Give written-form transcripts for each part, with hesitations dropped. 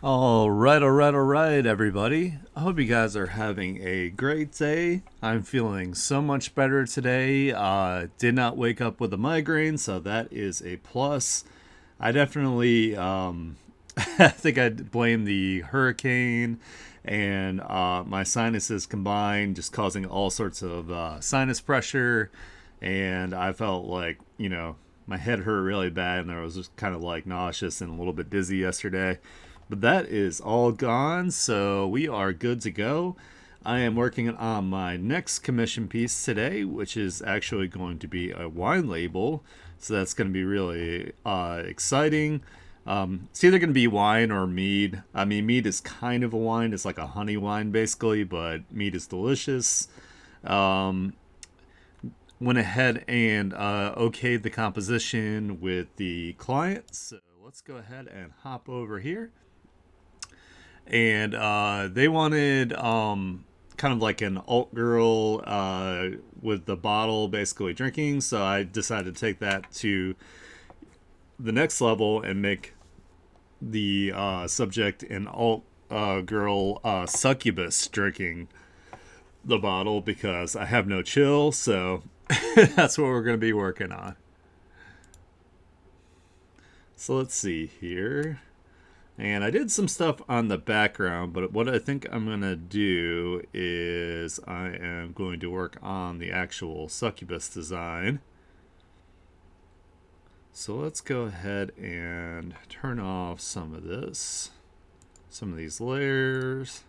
All right, everybody. I hope you guys are having a great day. I'm feeling so much better today. Did not wake up with a migraine, so that is a plus. I definitely, I think I'd blame the hurricane and my sinuses combined, just causing all sorts of sinus pressure. And I felt like, my head hurt really bad, and I was just kind of like nauseous and a little bit dizzy yesterday. But that is all gone, so we are good to go. I am working on my next commission piece today, which is actually going to be a wine label. So that's going to be really exciting. It's either going to be wine or mead. I mean, mead is kind of a wine. It's like a honey wine, basically, but mead is delicious. Um, Went ahead and okayed the composition with the client. So let's go ahead and hop over here. And they wanted kind of like an alt girl with the bottle basically drinking. So I decided to take that to the next level and make the subject an alt girl succubus drinking the bottle because I have no chill. So that's what we're going to be working on. So let's see here. And I did some stuff on the background, but what I think I'm going to do is I am going to work on the actual succubus design. So let's go ahead and turn off some of this, some of these layers.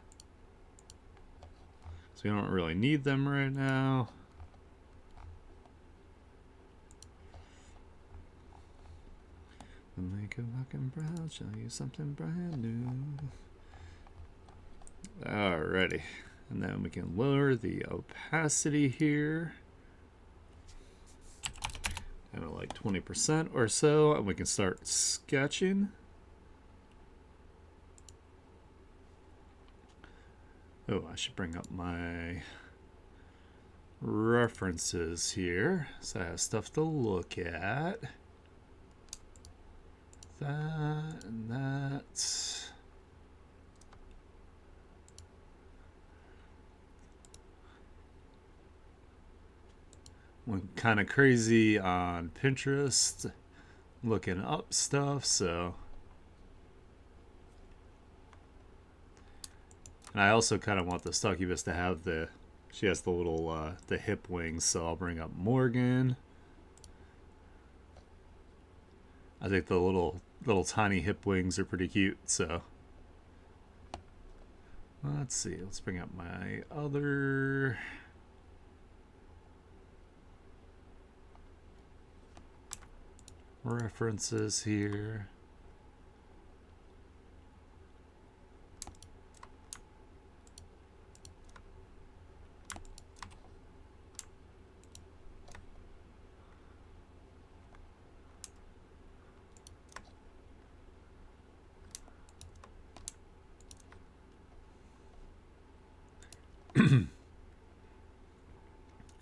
So we don't really need them right now. Make a fucking brown, show you something brand new. Alrighty. And then we can lower the opacity here. Kind of like 20% or so, and we can start sketching. Oh, I should bring up my references here so I have stuff to look at. That and that. Went kind of crazy on Pinterest looking up stuff, so. And I also kind of want the succubus to have she has the little, the hip wings, so I'll bring up Morgan. I think the little tiny hip wings are pretty cute, so. Let's see, let's bring up my other references here.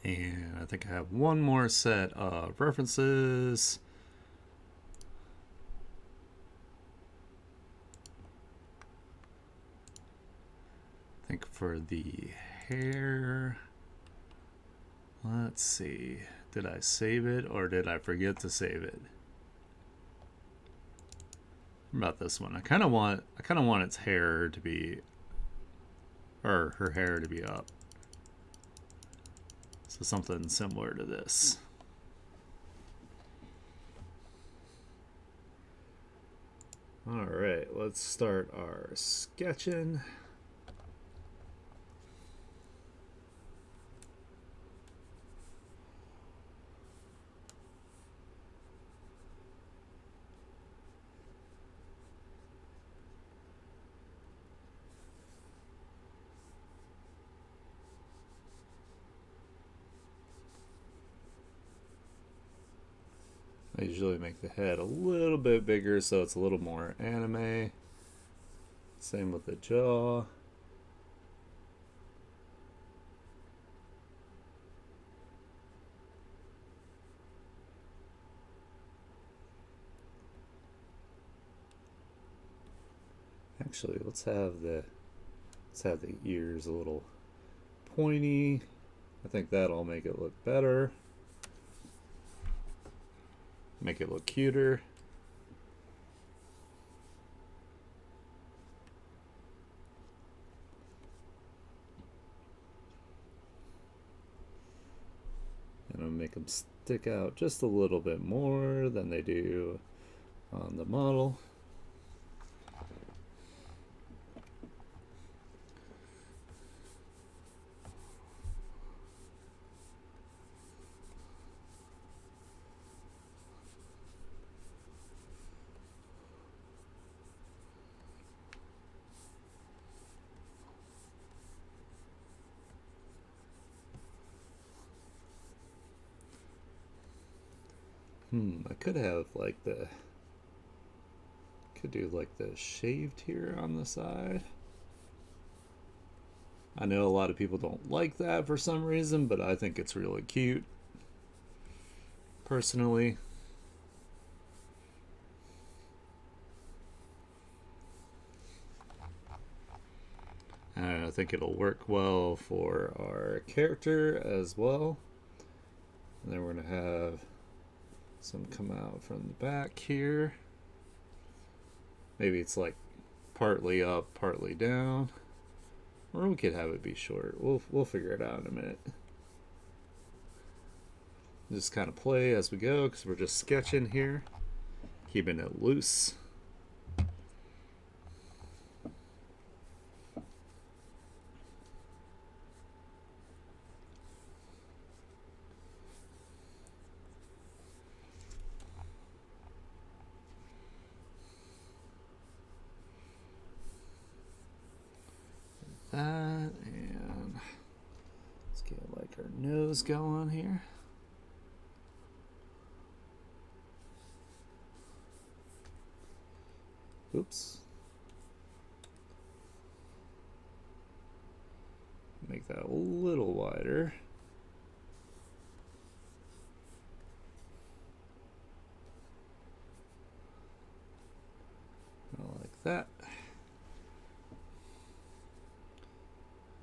And I think I have one more set of references. I think for the hair, let's see. Did I save it or did I forget to save it? About this one, I kind of want its hair to be, or her hair to be up. So something similar to this. All right, let's start our sketching. I usually make the head a little bit bigger so it's a little more anime. Same with the jaw. Actually, let's have the ears a little pointy. I think that'll make it look better. Make it look cuter. And I'll make them stick out just a little bit more than they do on the model. I could have like could do like the shaved here on the side. I know a lot of people don't like that for some reason, but I think it's really cute, personally. And I think it'll work well for our character as well. And then we're going to have some come out from the back here. Maybe it's like partly up, partly down. Or we could have it be short. We'll figure it out in a minute. Just kind of play as we go because we're just sketching here, keeping it loose. That, and let's get like our nose going here. Oops. Make that a little wider. Like that.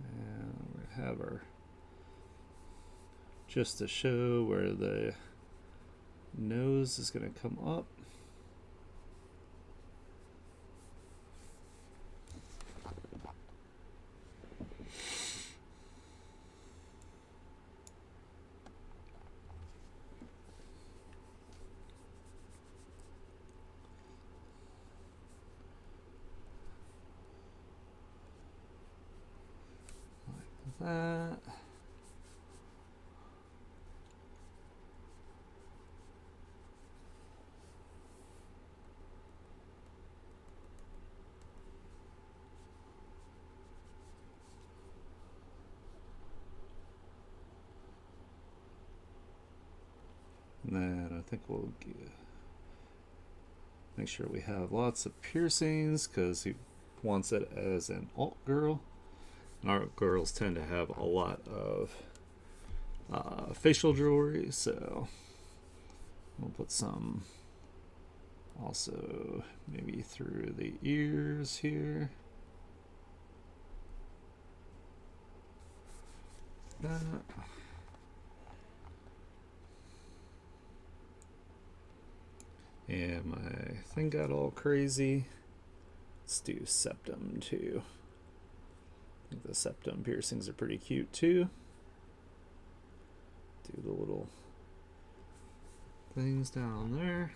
And we're gonna have our, just to show where the nose is gonna come up. That. And then I think we'll make sure we have lots of piercings because he wants it as an alt girl. And alt girls tend to have a lot of facial jewelry, so we'll put some also maybe through the ears here. That. And my thing got all crazy. Let's do septum too. I think the septum piercings are pretty cute too. Do the little things down there.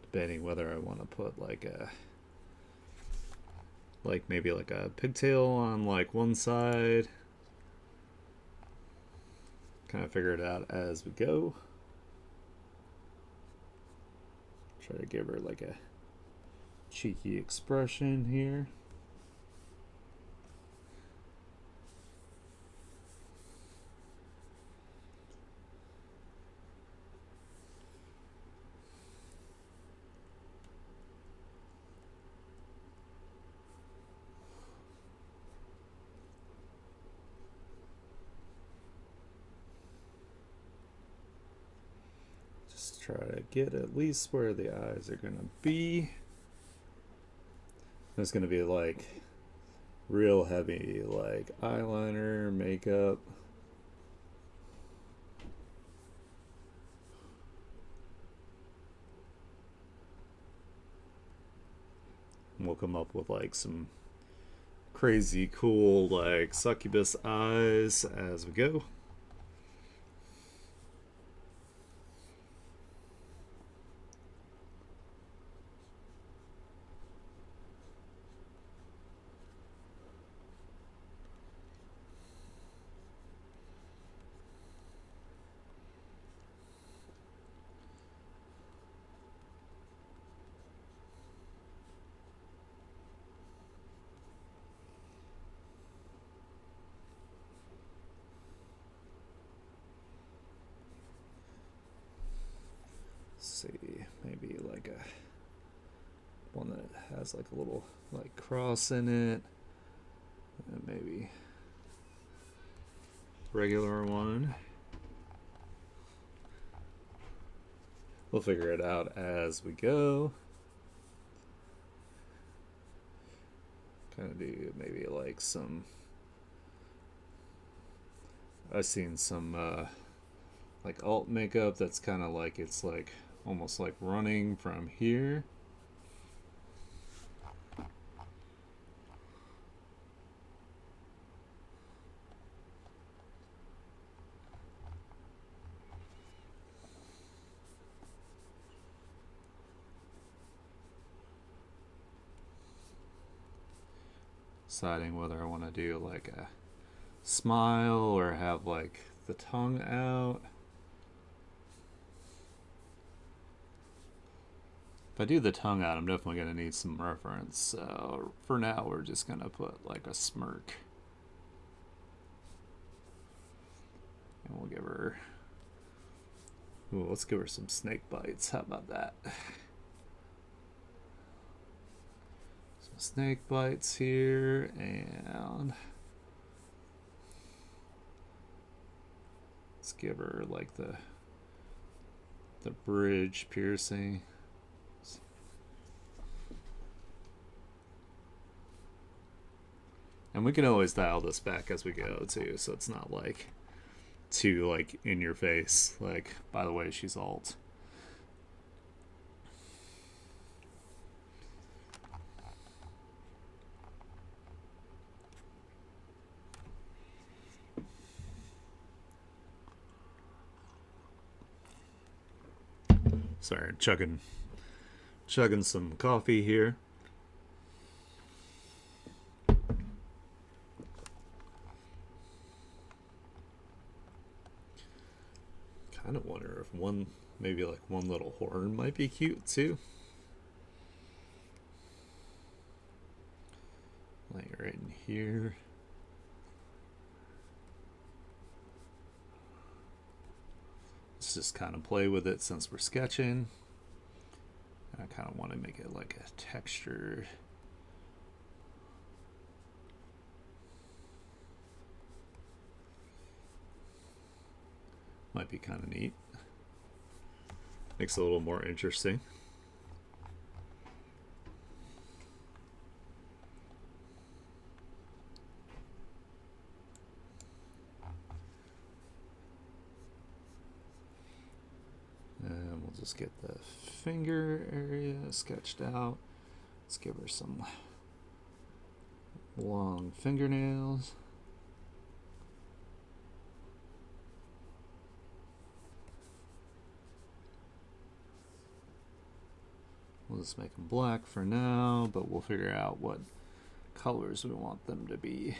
Debating whether I want to put like maybe like a pigtail on like one side. Kind of figure it out as we go. Try to give her like a cheeky expression here. try to get at least where the eyes are gonna be. It's gonna be like real heavy, like eyeliner, makeup. And we'll come up with like some crazy cool like succubus eyes as we go. See, maybe like a one that has like a little like cross in it, and maybe regular one. We'll figure it out as we go. Kind of do maybe like some. I've seen some like alt makeup that's kind of like it's like almost like running from here. Deciding whether I want to do like a smile or have like the tongue out. If I do the tongue out, I'm definitely going to need some reference. So for now, we're just going to put like a smirk. And we'll give her... Ooh, let's give her some snake bites. How about that? Some snake bites here, and... let's give her like the bridge piercing. And we can always dial this back as we go too, so it's not like too like in your face. Like, by the way, she's alt. Sorry, chugging some coffee here. Kind of wonder if maybe like one little horn might be cute too. Like right in here. Let's just kind of play with it since we're sketching. I kind of want to make it like a texture. Might be kind of neat. Makes it a little more interesting. And we'll just get the finger area sketched out. Let's give her some long fingernails. We'll just make them black for now, but we'll figure out what colors we want them to be.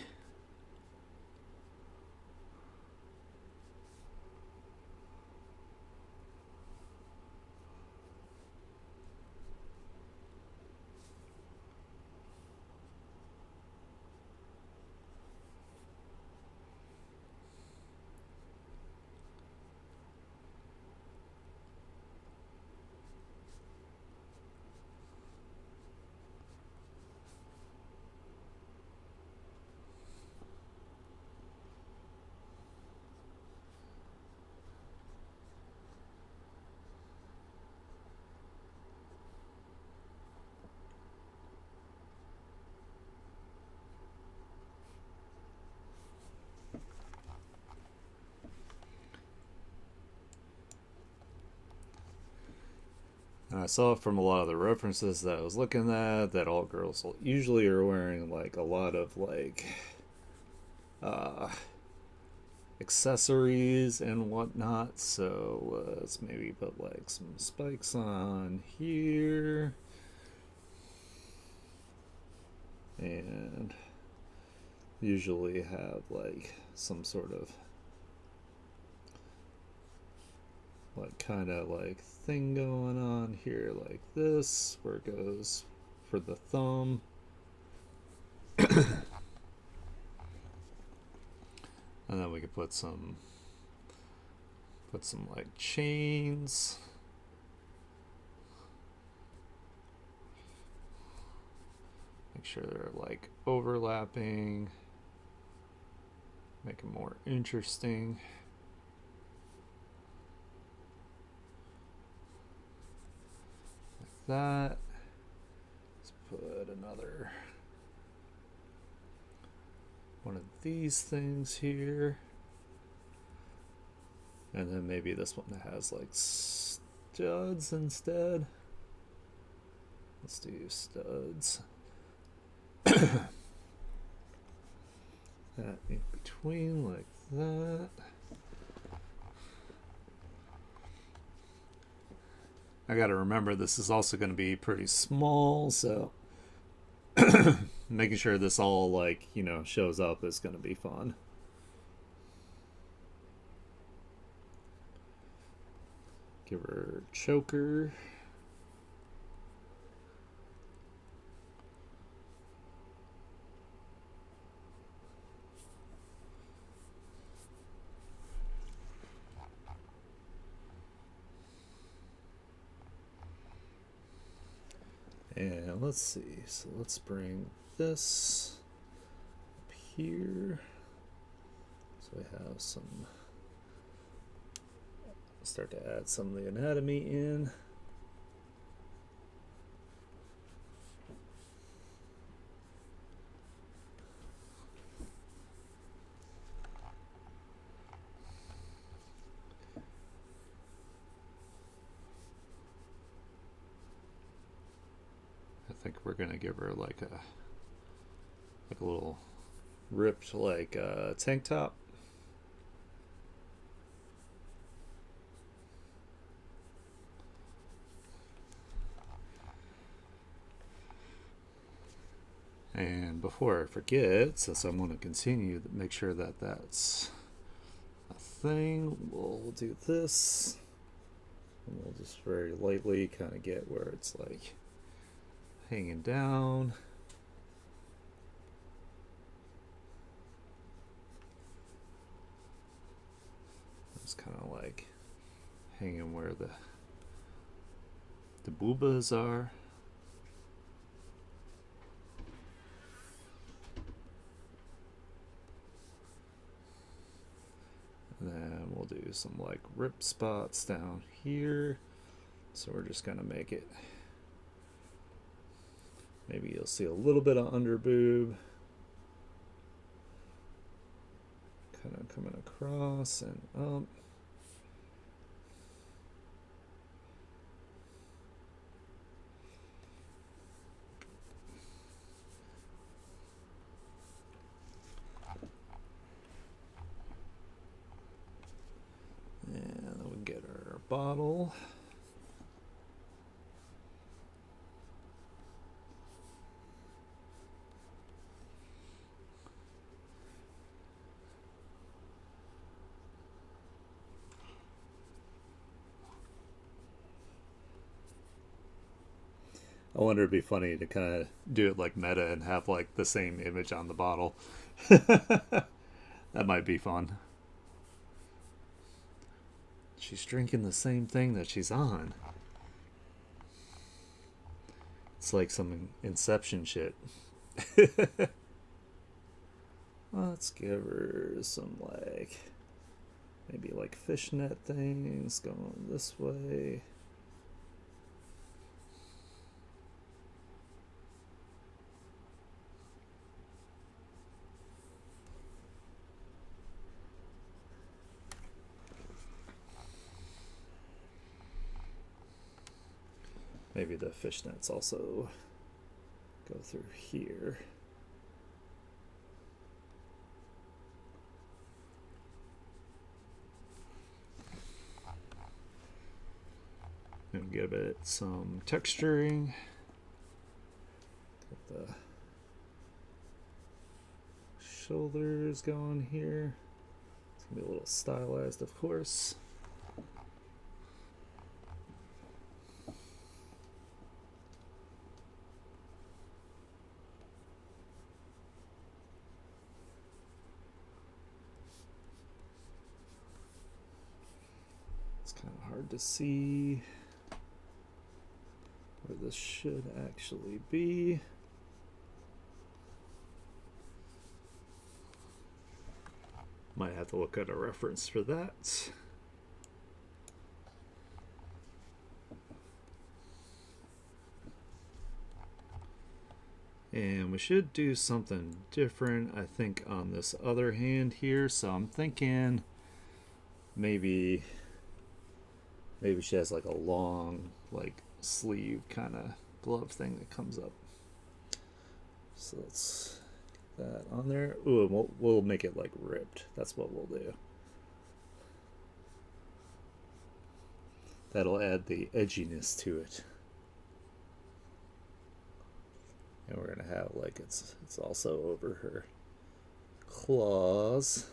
I saw from a lot of the references that I was looking at that all girls usually are wearing like a lot of like uh, accessories and whatnot. So let's maybe put like some spikes on here. And usually have like some sort of like kind of like thing going on here like this where it goes for the thumb. And then we could put some like chains. Make sure they're like overlapping. Make it more interesting. Like that. Let's put another one of these things here. And then maybe this one that has like studs instead. Let's do studs. That in between like that. I gotta remember this is also going to be pretty small, so making sure this all like, you know, shows up is going to be fun. Give her choker. And let's see, so let's bring this up here. So we have some, start to add some of the anatomy in. I think we're gonna give her like a little ripped like tank top. And before I forget, since I'm going to continue to make sure that that's a thing, we'll do this. And we'll just very lightly kind of get where it's like hanging down. It's kind of like hanging where the boobas are. And then we'll do some like rip spots down here. So we're just gonna make it, maybe you'll see a little bit of under boob kind of coming across and up. And then we get our bottle. I wonder it'd be funny to kind of do it like meta and have like the same image on the bottle. That might be fun. She's drinking the same thing that she's on. It's like some Inception shit. Let's give her some like, maybe like fishnet things going this way. maybe the fishnets also go through here. And give it some texturing. Get the shoulders going here. It's gonna be a little stylized, of course. It's kind of hard to see where this should actually be. Might have to look at a reference for that. And we should do something different, I think, on this other hand here. So I'm thinking maybe she has like a long, like, sleeve kind of glove thing that comes up. So let's get that on there. Ooh, we'll make it like ripped. That's what we'll do. That'll add the edginess to it. And we're gonna have like it's also over her claws.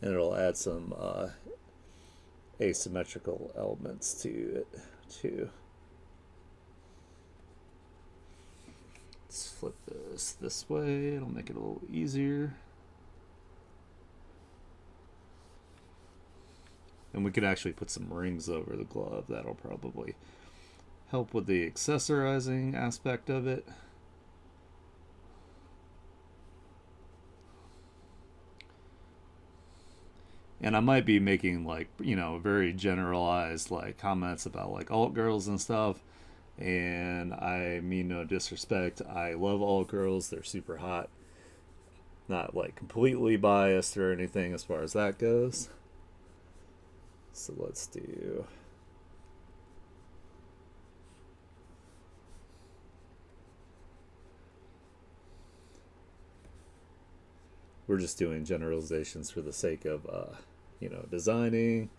And it'll add some asymmetrical elements to it too. Let's flip this way. It'll make it a little easier. And we could actually put some rings over the glove. That'll probably help with the accessorizing aspect of it. And I might be making like, you know, very generalized like comments about like alt girls and stuff. And I mean no disrespect. I love alt girls. They're super hot. Not like completely biased or anything as far as that goes. So let's do... We're just doing generalizations for the sake of, you know, designing,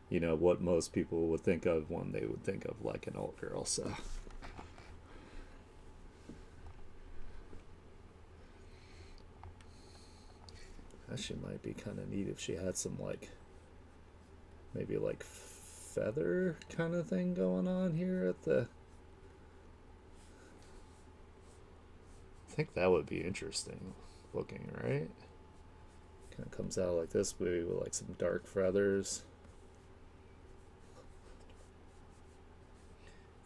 you know, what most people would think of when they would think of like an alt girl. So actually might be kind of neat if she had some like, maybe like feather kind of thing going on here at the... I think that would be interesting looking, right? Kind of comes out like this, maybe with like some dark feathers.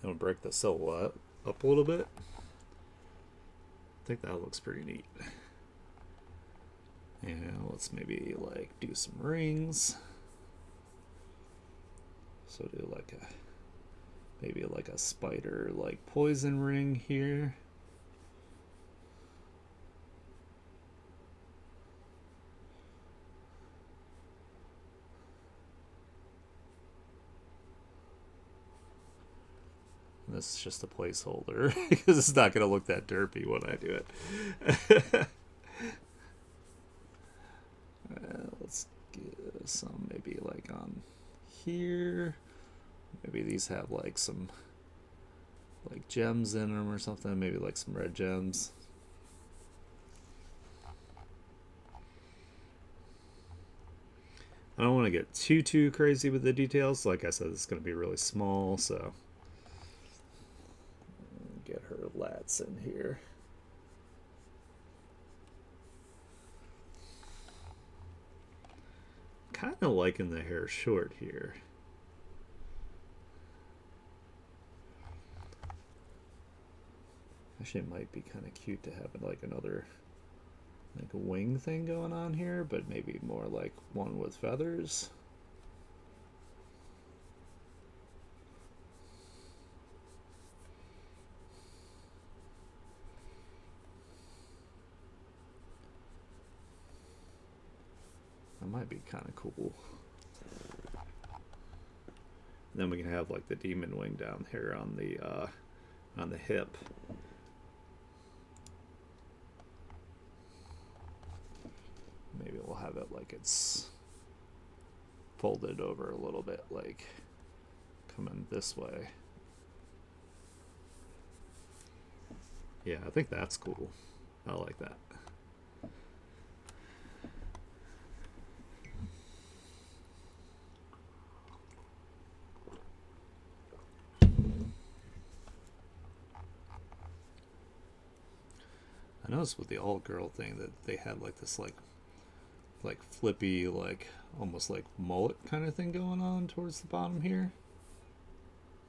And we'll break the silhouette up a little bit. I think that looks pretty neat. And let's maybe like do some rings. So do like a, maybe like a spider like poison ring here. This is just a placeholder because it's not going to look that derpy when I do it. Let's get some maybe like on here. Maybe these have like some like gems in them or something. Maybe like some red gems. I don't want to get too crazy with the details. Like I said, it's going to be really small, so get her lats in here. Kind of liking the hair short here. Actually, it might be kind of cute to have like another like a wing thing going on here, but maybe more like one with feathers. That might be kind of cool. And then we can have like the demon wing down here on the hip. Maybe we'll have it like it's folded over a little bit, like coming this way. Yeah, I think that's cool. I like that. I noticed with the all girl thing that they had like this like flippy, like almost like mullet kind of thing going on towards the bottom here.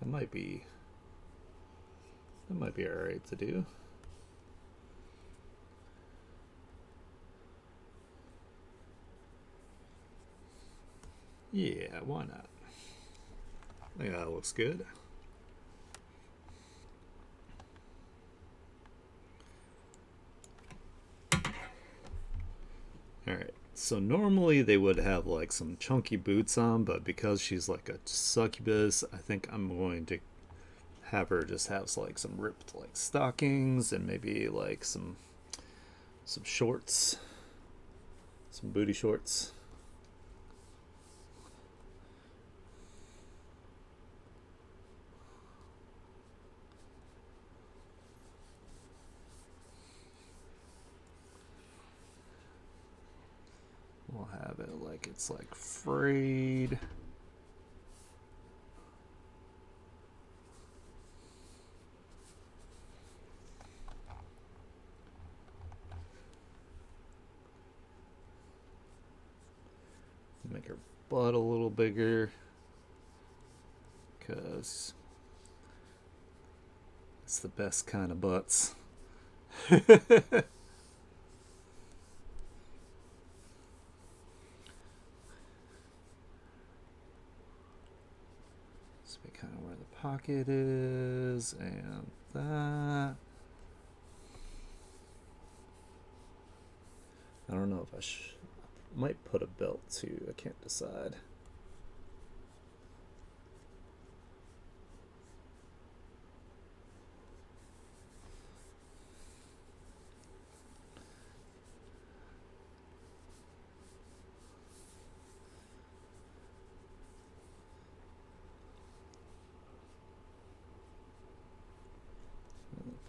That might be alright to do. Yeah, why not? I think that looks good. Alright, so normally they would have like some chunky boots on, but because she's like a succubus, I think I'm going to have her just have like some ripped like stockings and maybe like some shorts, some booty shorts. We'll have it like it's like frayed. Make her butt a little bigger, because it's the best kind of butts. This be kind of where the pocket is, and that. I don't know if I might put a belt too. I can't decide.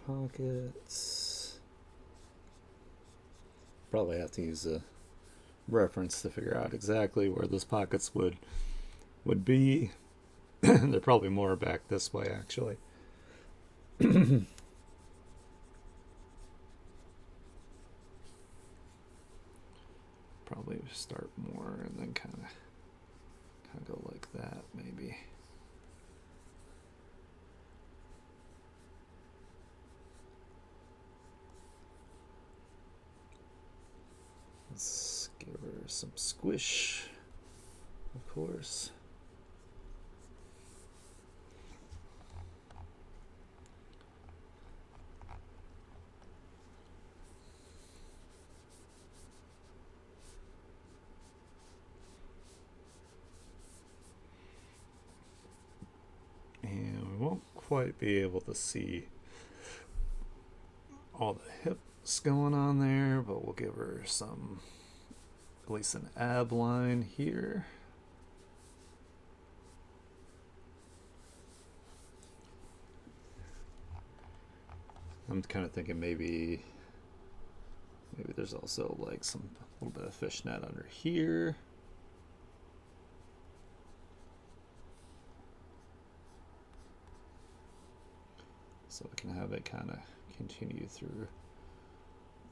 Pockets. Probably have to use a reference to figure out exactly where those pockets would be. They're probably more back this way, actually. Probably start more and then kind of go like that, maybe. Let's give her some squish, of course. And we won't quite be able to see all the hips going on there, but we'll give her some, at least an ab line here. I'm kind of thinking maybe there's also like a little bit of fishnet under here. So we can have it kind of continue through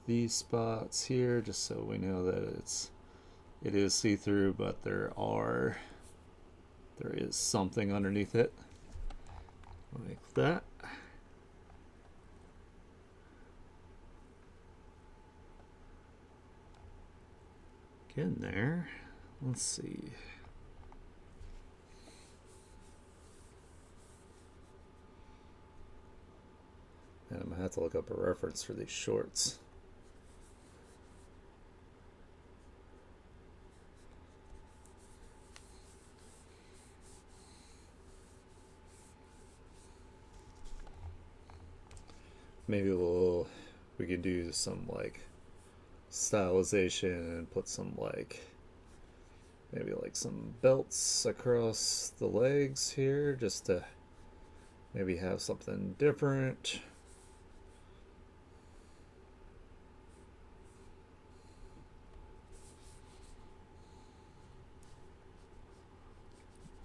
these spots here, just so we know that it is see-through, but there is something underneath it, like that. Getting there. Let's see. And I'm gonna have to look up a reference for these shorts. Maybe we can do some like stylization and put some like maybe like some belts across the legs here just to maybe have something different.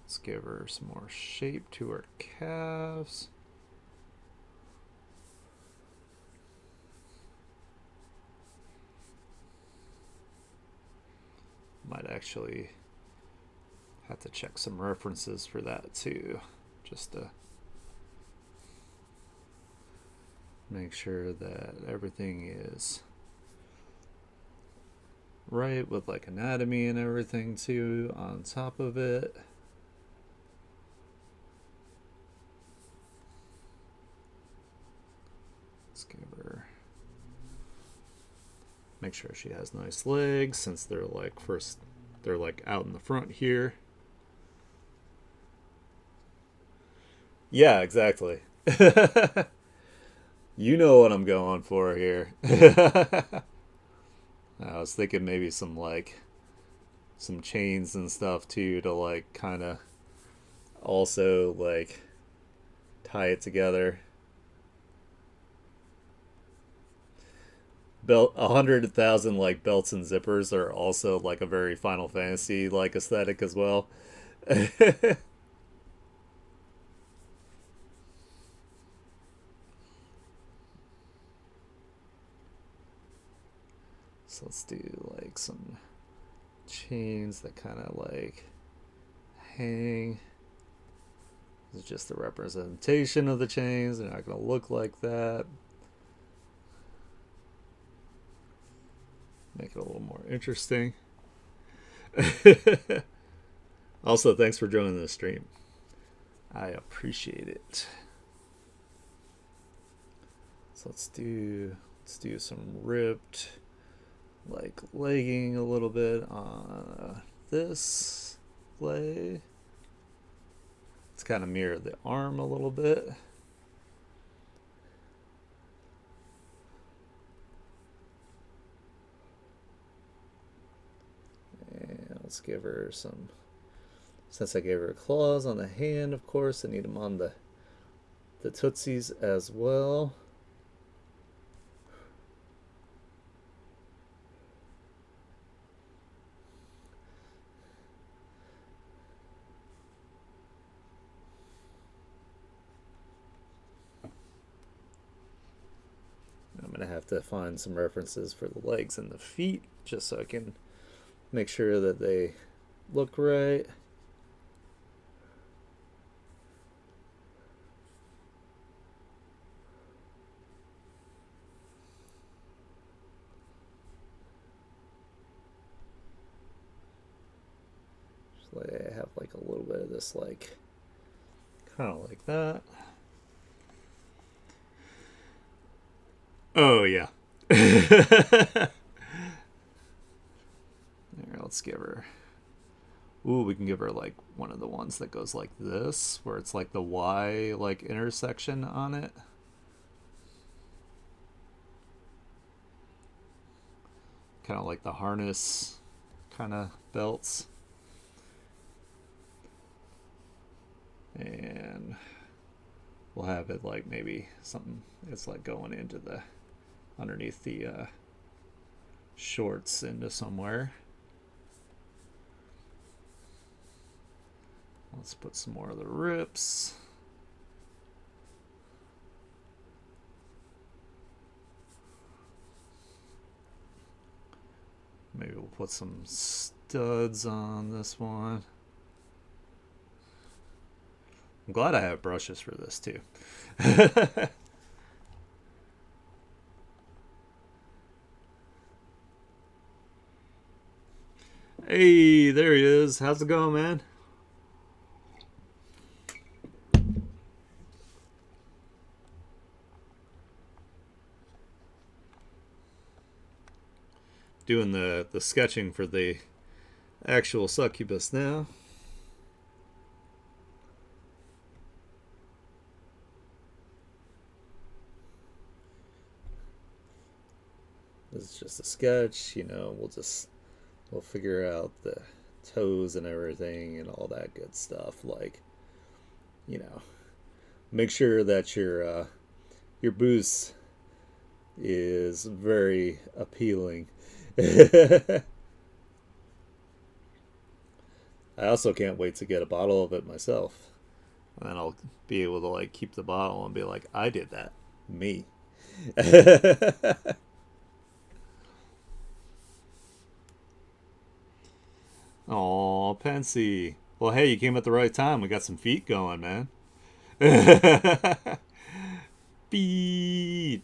Let's give her some more shape to her calves. Might actually have to check some references for that too, just to make sure that everything is right with like anatomy and everything too on top of it. Let's give her, make sure she has nice legs since they're like they're like out in the front here. Yeah, exactly. You know what I'm going for here. I was thinking maybe some like some chains and stuff too to like kind of also like tie it together. Belt 100,000 like belts and zippers are also like a very Final Fantasy like aesthetic as well. So let's do like some chains that kind of like hang. It's just the representation of the chains. They're not going to look like that. Make it a little more interesting. Also, thanks for joining the stream. I appreciate it. So let's do some ripped like legging a little bit on this leg. Let's kind of mirror the arm a little bit. And let's give her some, since I gave her claws on the hand, of course, I need them on the tootsies as well. I'm going to have to find some references for the legs and the feet just so I can make sure that they look right. Just like I have like a little bit of this like kind of like that. Oh yeah. There, let's give her. Ooh, we can give her like one of the ones that goes like this, where it's like the Y like intersection on it. Kind of like the harness kind of belts. And we'll have it like maybe something it's like going into the underneath the shorts into somewhere. Let's put some more of the rips. Maybe we'll put some studs on this one. I'm glad I have brushes for this too. Hey, there he is. How's it going, man? Doing the sketching for the actual succubus now. This is just a sketch, we'll figure out the toes and everything and all that good stuff. Like, you know, make sure that your boost is very appealing. I also can't wait to get a bottle of it myself. And then I'll be able to like keep the bottle and be like, I did that. Me. Aw, Pensy. Well, hey, you came at the right time. We got some feet going, man. Feet.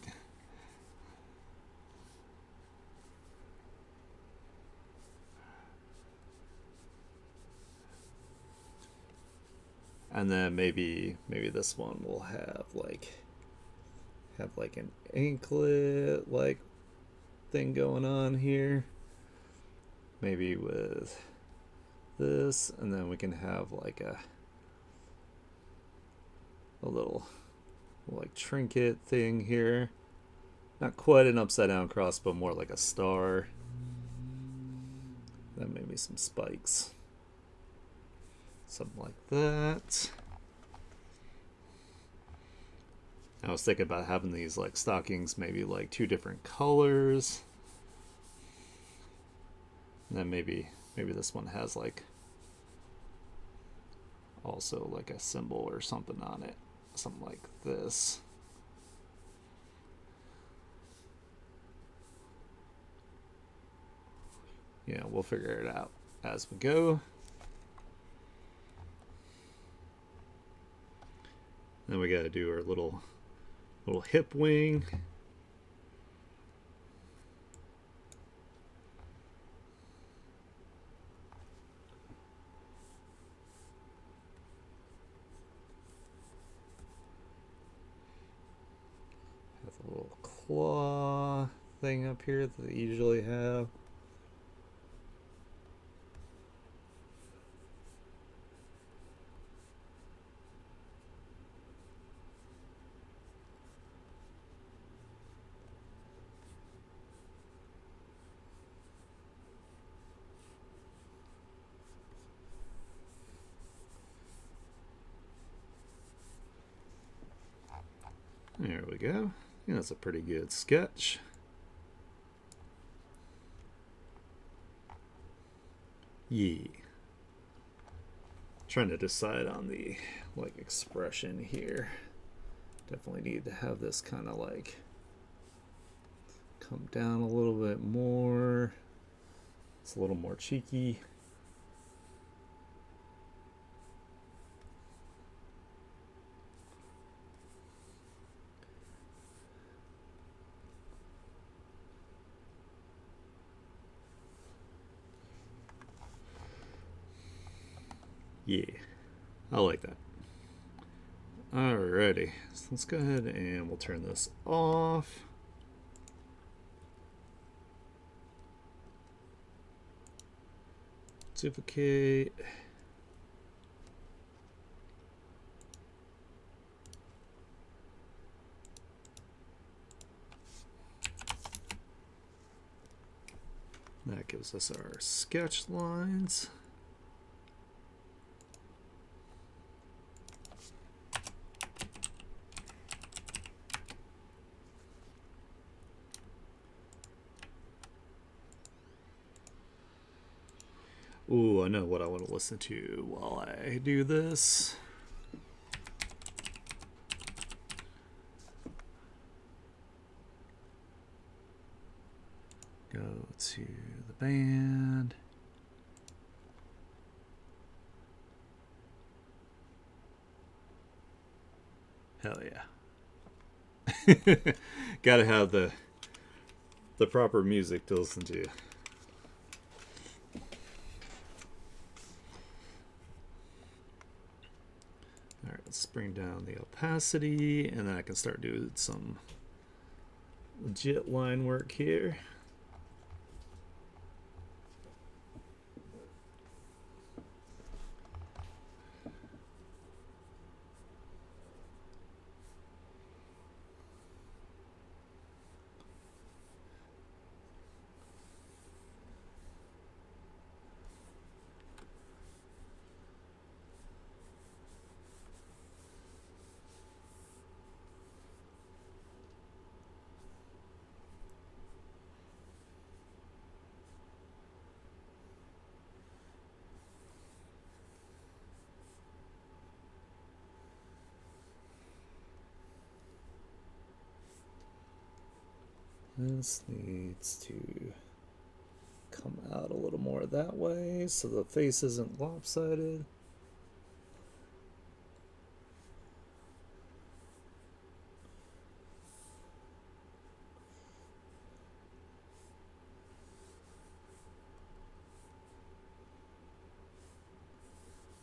And then maybe this one will have like an anklet like thing going on here. Maybe with this, and then we can have like a little like trinket thing here. Not quite an upside down cross, but more like a star. Then maybe some spikes. Something like that. I was thinking about having these like stockings, maybe like two different colors. And then maybe this one has like also like a symbol or something on it. Something like this. Yeah, we'll figure it out as we go. Then we got to do our little hip wing. Have a little claw thing up here that they usually have. There we go. Yeah, that's a pretty good sketch. Yeah. Trying to decide on the like expression here. Definitely need to have this kind of like come down a little bit more. It's a little more cheeky. Yeah, I like that. Alrighty, so let's go ahead and we'll turn this off. Duplicate. That gives us our sketch lines. Ooh, I know what I want to listen to while I do this. Go to the band. Hell yeah. Gotta have the proper music to listen to. Alright, let's bring down the opacity, and then I can start doing some legit line work here. This needs to come out a little more that way so the face isn't lopsided.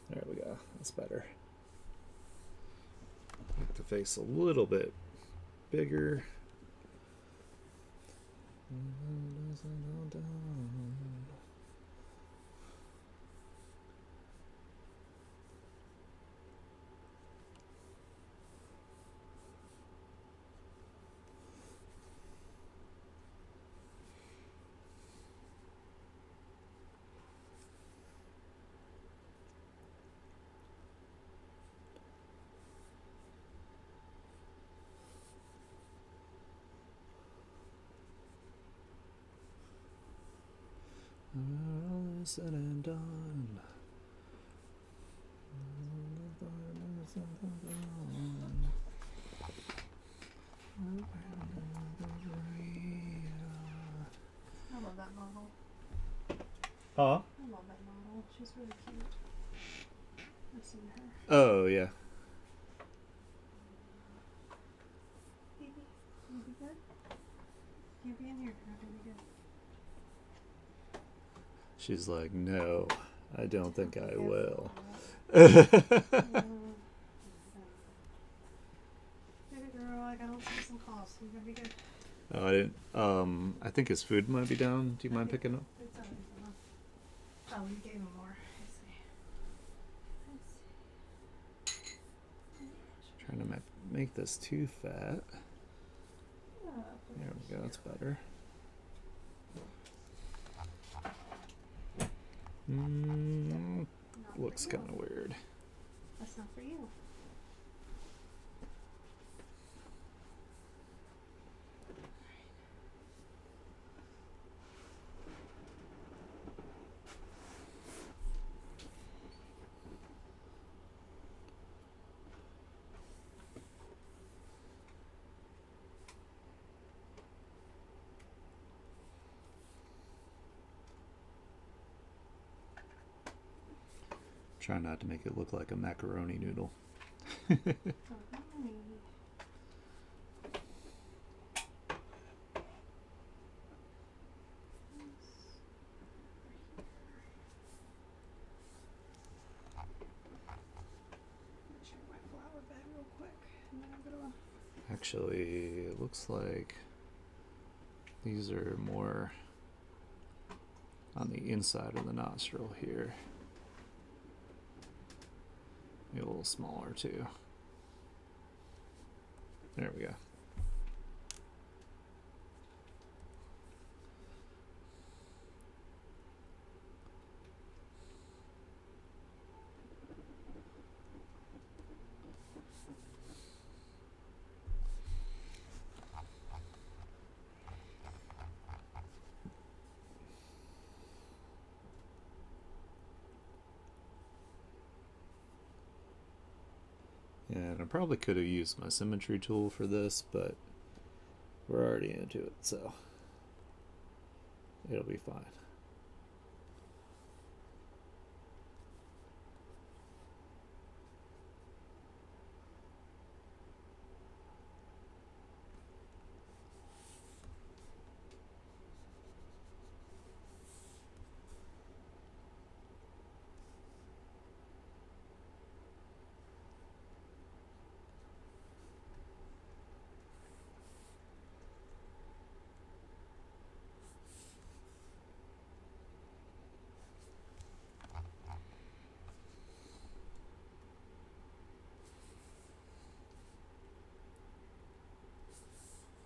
There we go. That's better. Make the face a little bit bigger. All said and done. I love that model. Huh? I love that model. She's really cute. I've seen her. Oh, yeah. Baby, you be good? You be in here. You're gonna be good. She's like, no, I don't think I will. Baby girl, I gotta see some calls. You're gonna be good. Oh, I didn't. I think his food might be down. Do you mind picking up? It's already done. Oh, you gave him more. I see. Trying to make this too fat. There we go. That's better. Looks kind of weird. That's not for you. Try not to make it look like a macaroni noodle. Actually, it looks like these are more on the inside of the nostril here. Maybe a little smaller too. There we go. And I probably could have used my symmetry tool for this, but we're already into it, so it'll be fine.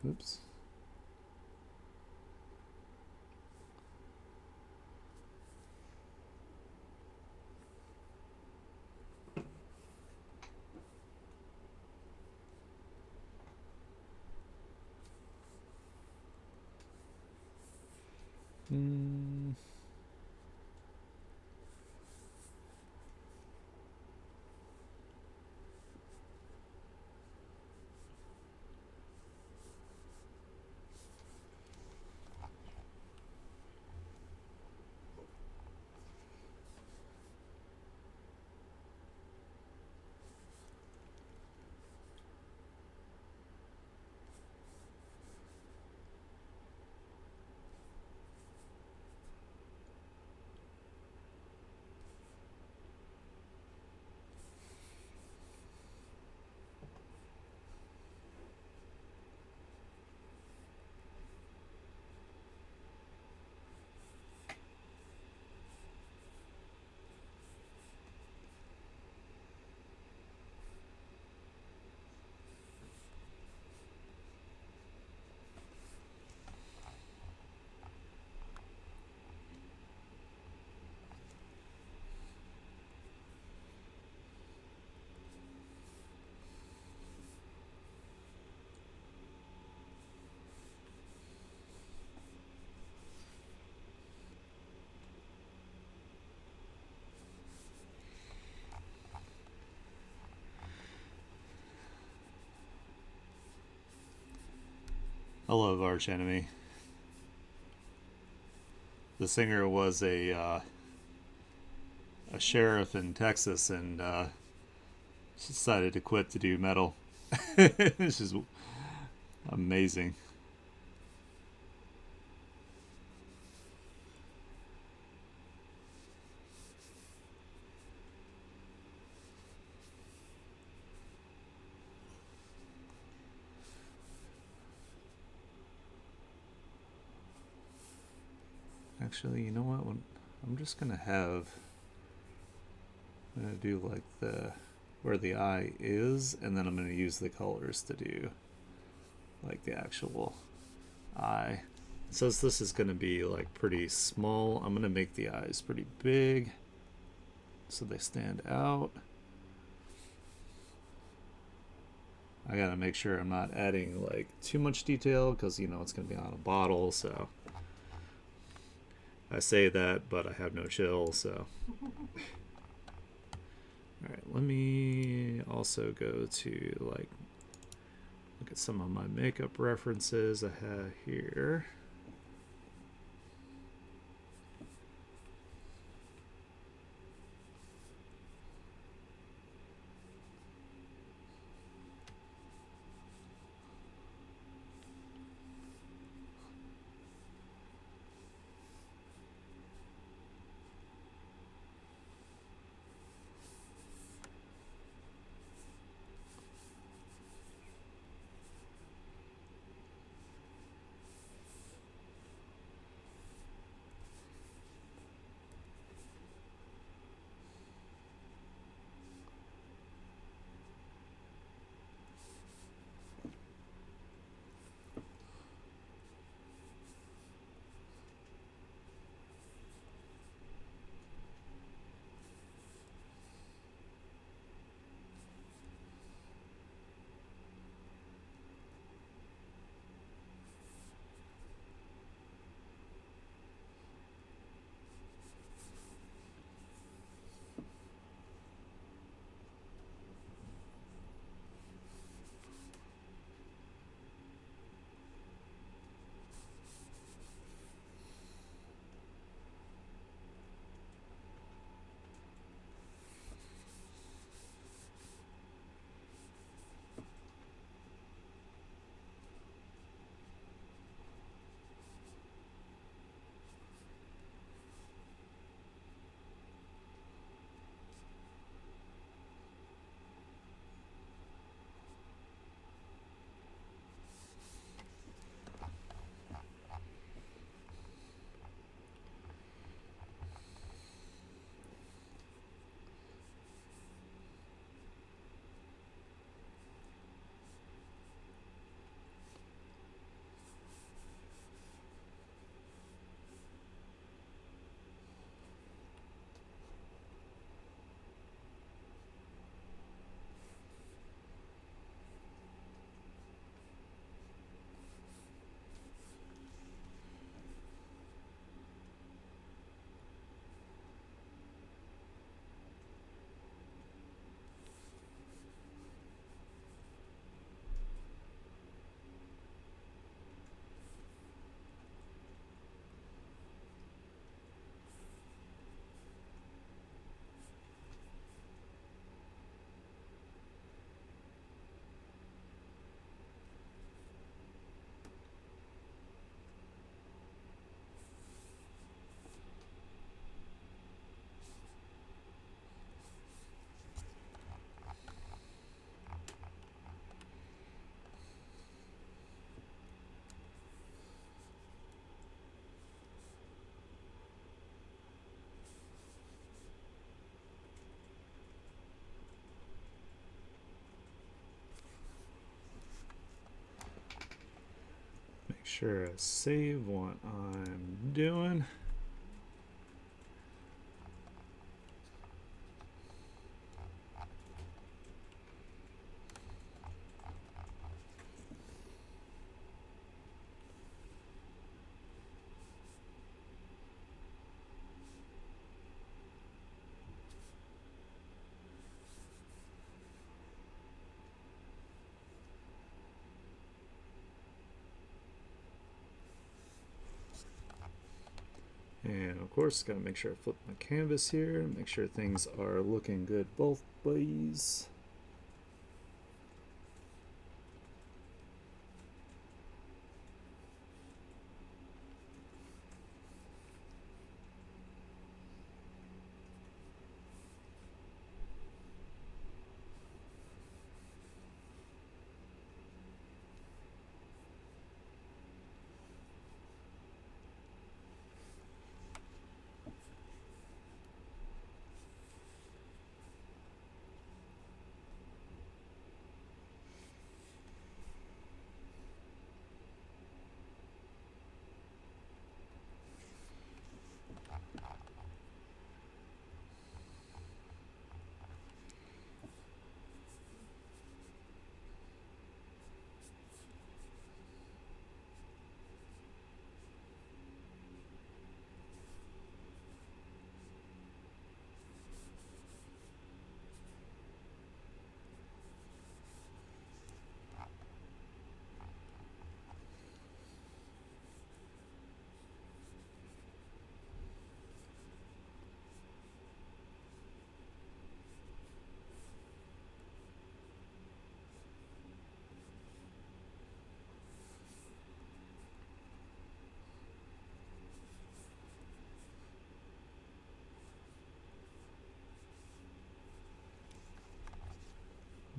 Oops. I love Arch Enemy. The singer was a sheriff in Texas and decided to quit to do metal. It's just amazing. Actually, you know what? I'm just gonna have. I'm gonna do like the where the eye is, and then I'm gonna use the colors to do like the actual eye. Since this is gonna be like pretty small, I'm gonna make the eyes pretty big so they stand out. I gotta make sure I'm not adding like too much detail because it's gonna be on a bottle, so I say that, but I have no chill, so. Alright, let me also go to like look at some of my makeup references I have here. Make sure I save what I'm doing. And of course, gotta make sure I flip my canvas here, make sure things are looking good both ways.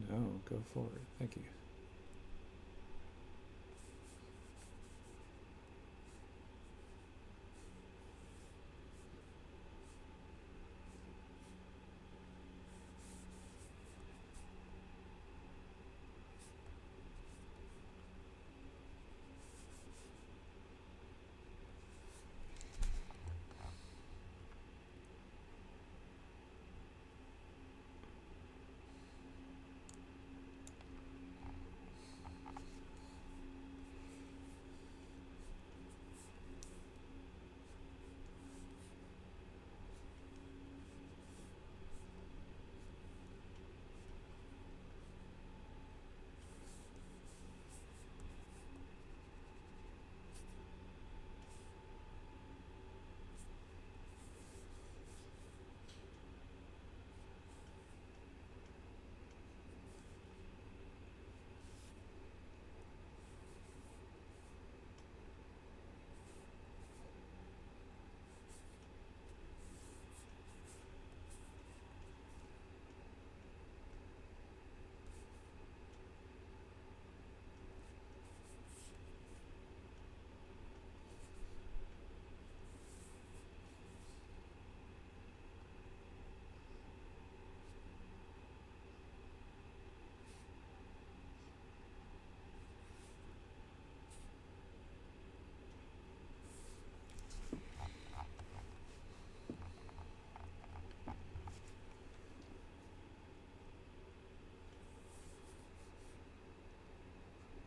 No, go for it. Thank you.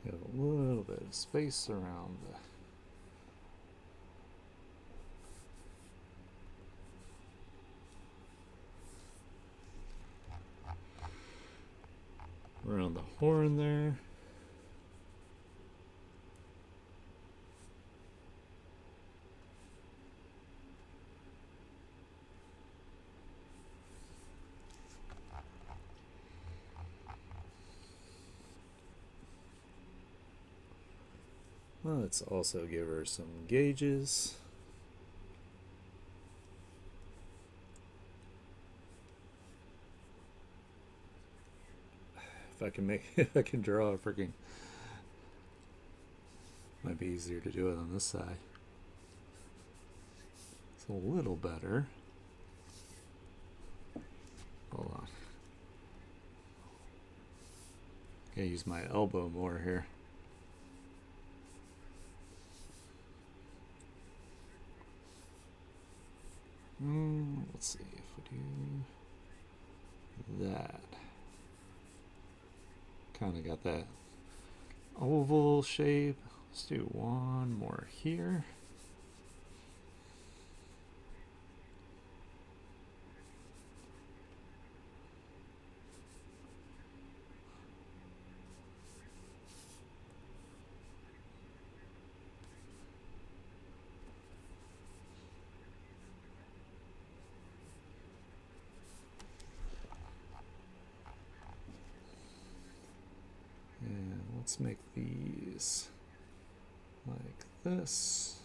Get a little bit of space around the around the horn there. Let's also give her some gauges. If I can draw a freaking, might be easier to do it on this side. It's a little better. Hold on. Gotta use my elbow more here. Let's see if we do that. Kind of got that oval shape. Let's do one more here. Let's make these like this.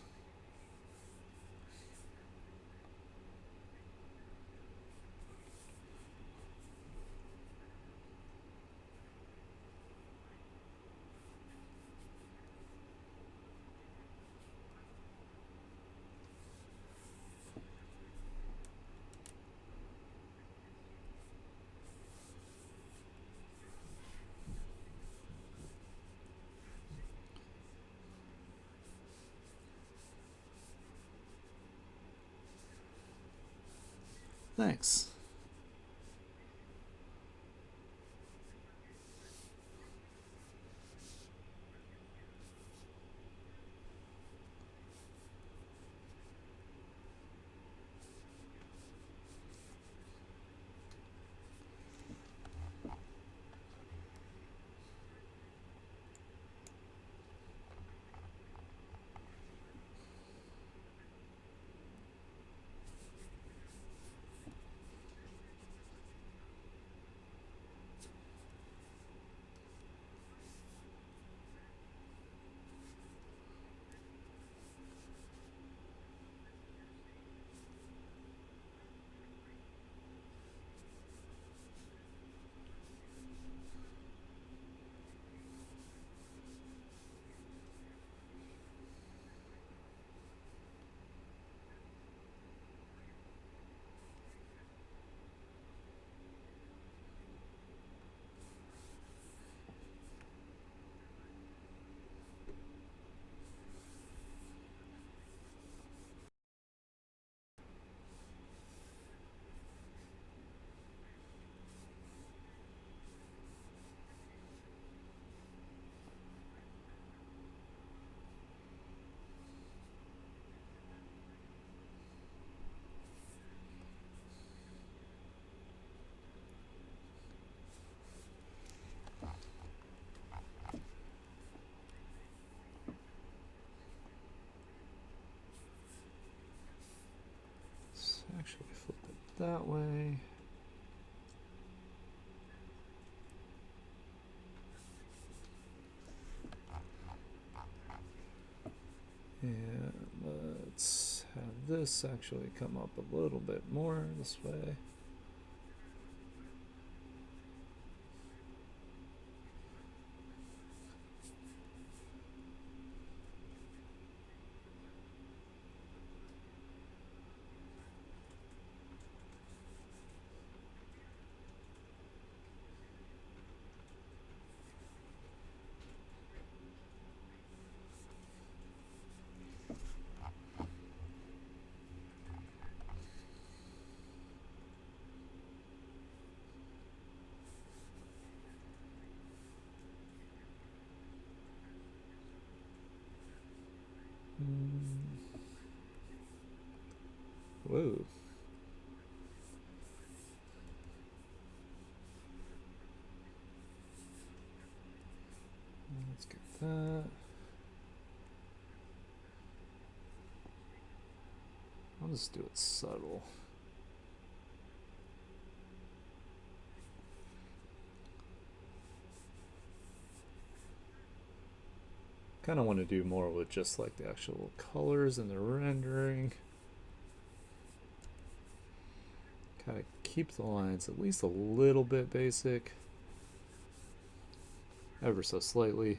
Thanks. Let's actually flip it that way. And let's have this actually come up a little bit more this way. Whoa. Let's get that. I'll just do it subtle. Kind of want to do more with just like the actual colors and the rendering. Kind of keep the lines at least a little bit basic, ever so slightly.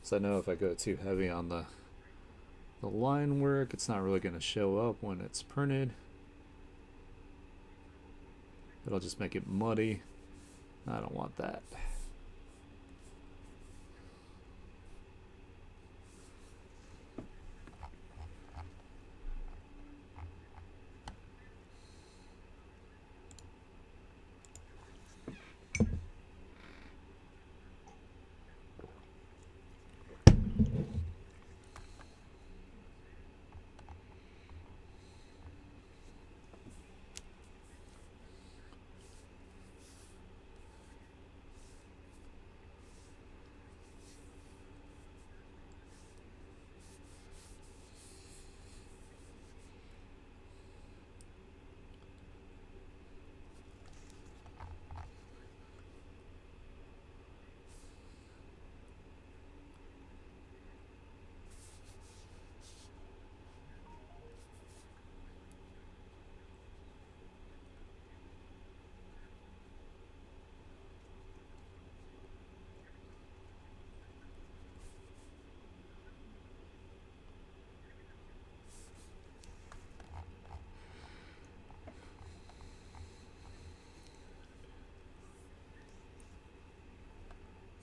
So I know if I go too heavy on the line work, it's not really going to show up when it's printed. It'll just make it muddy. I don't want that.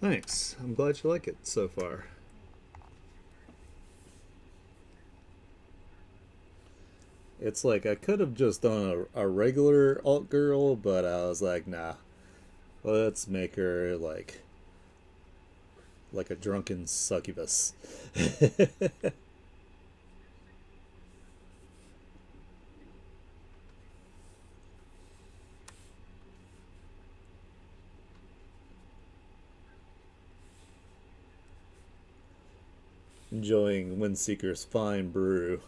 Thanks. I'm glad you like it so far. It's like I could have just done a regular alt girl, but I was like, nah, let's make her like a drunken succubus. Enjoying Windseeker's fine brew.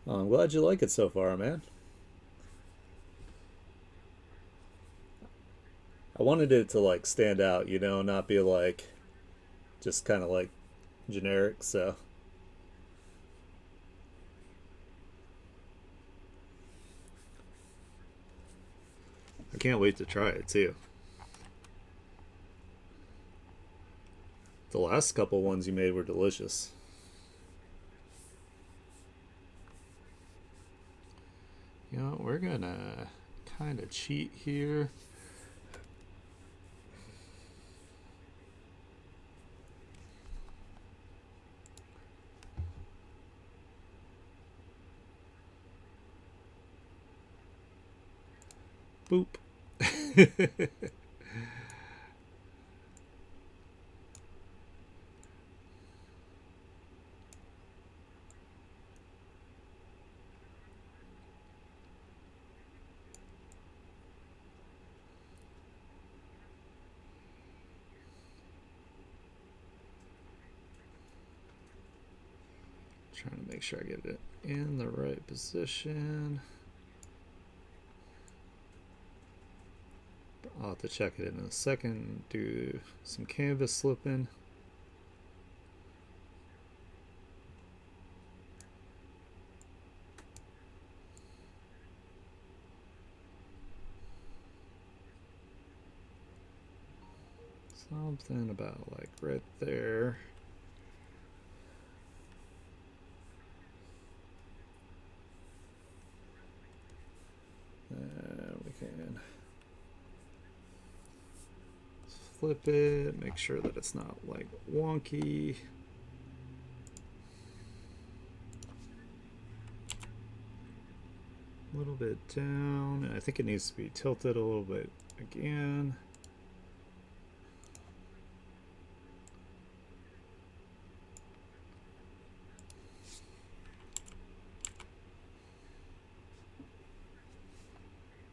Oh, I'm glad you like it so far, man. I wanted it to like stand out, not be like just kind of like generic. So I can't wait to try it too. The last couple ones you made were delicious. We're gonna kind of cheat here. Boop. Trying to make sure I get it in the right position. I'll have to check it in a second. Do some canvas slipping. Something about like right there. We can flip it, make sure that it's not like wonky. A little bit down, and I think it needs to be tilted a little bit again.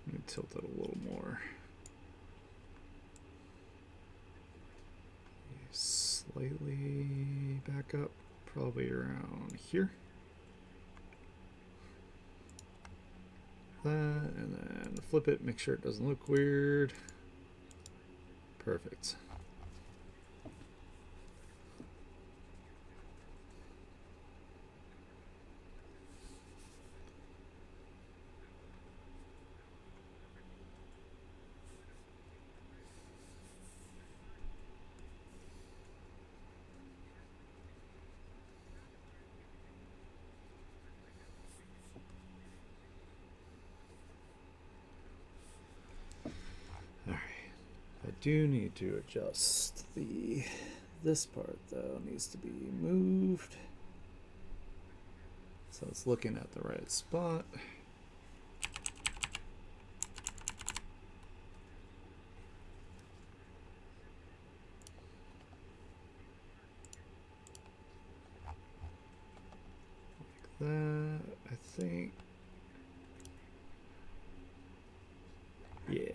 Let me tilt it a little more. Slightly back up, probably around here. That, and then flip it, make sure it doesn't look weird. Perfect. I do need to adjust this part though, needs to be moved so it's looking at the right spot. Like that, I think. Yeah,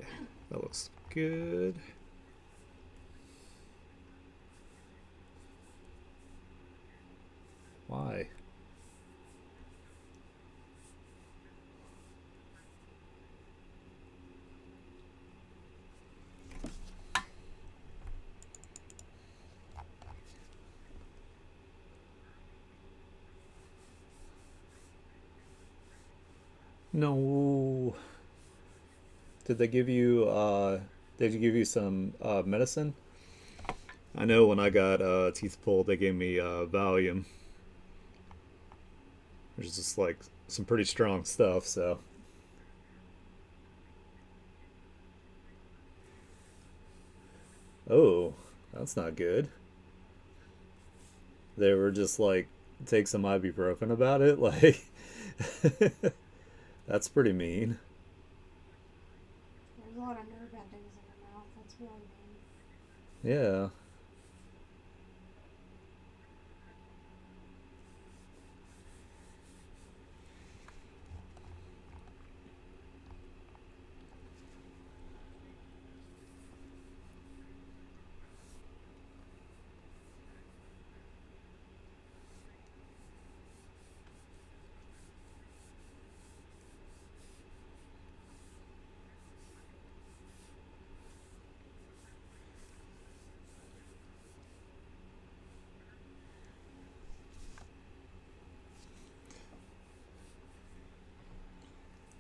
that looks good. Why? No. Did they give you did you give you some medicine? I know when I got teeth pulled, they gave me Valium, which is just like some pretty strong stuff. So, oh, that's not good. They were just like, take some ibuprofen about it. Like, that's pretty mean. There's a lot of nerve endings in your mouth. That's really mean. Yeah.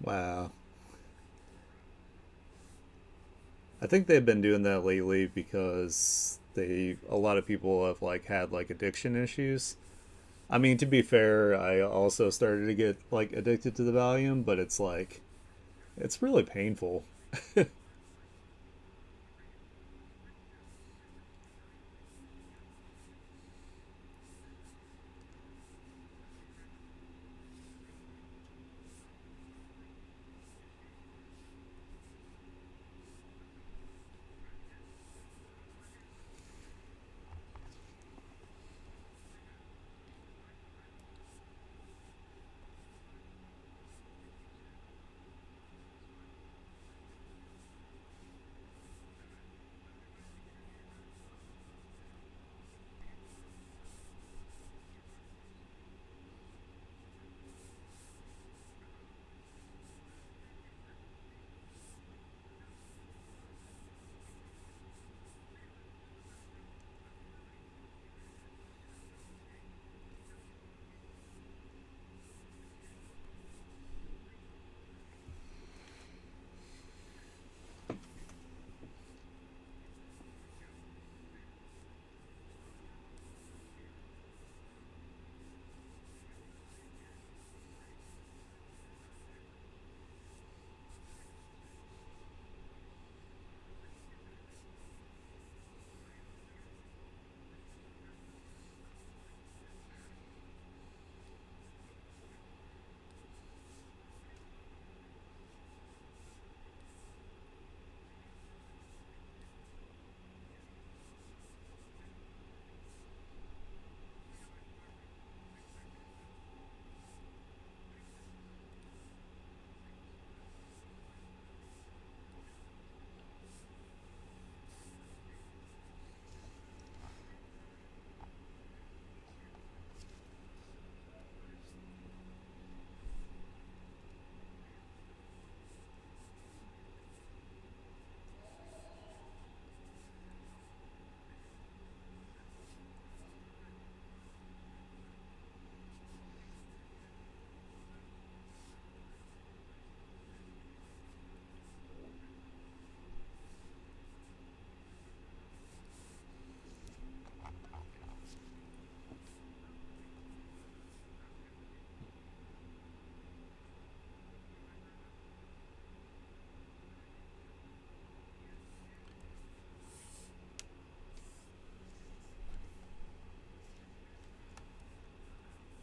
Wow. I think they've been doing that lately because a lot of people have like had like addiction issues. I mean, to be fair, I also started to get like addicted to the Valium, but it's like it's really painful.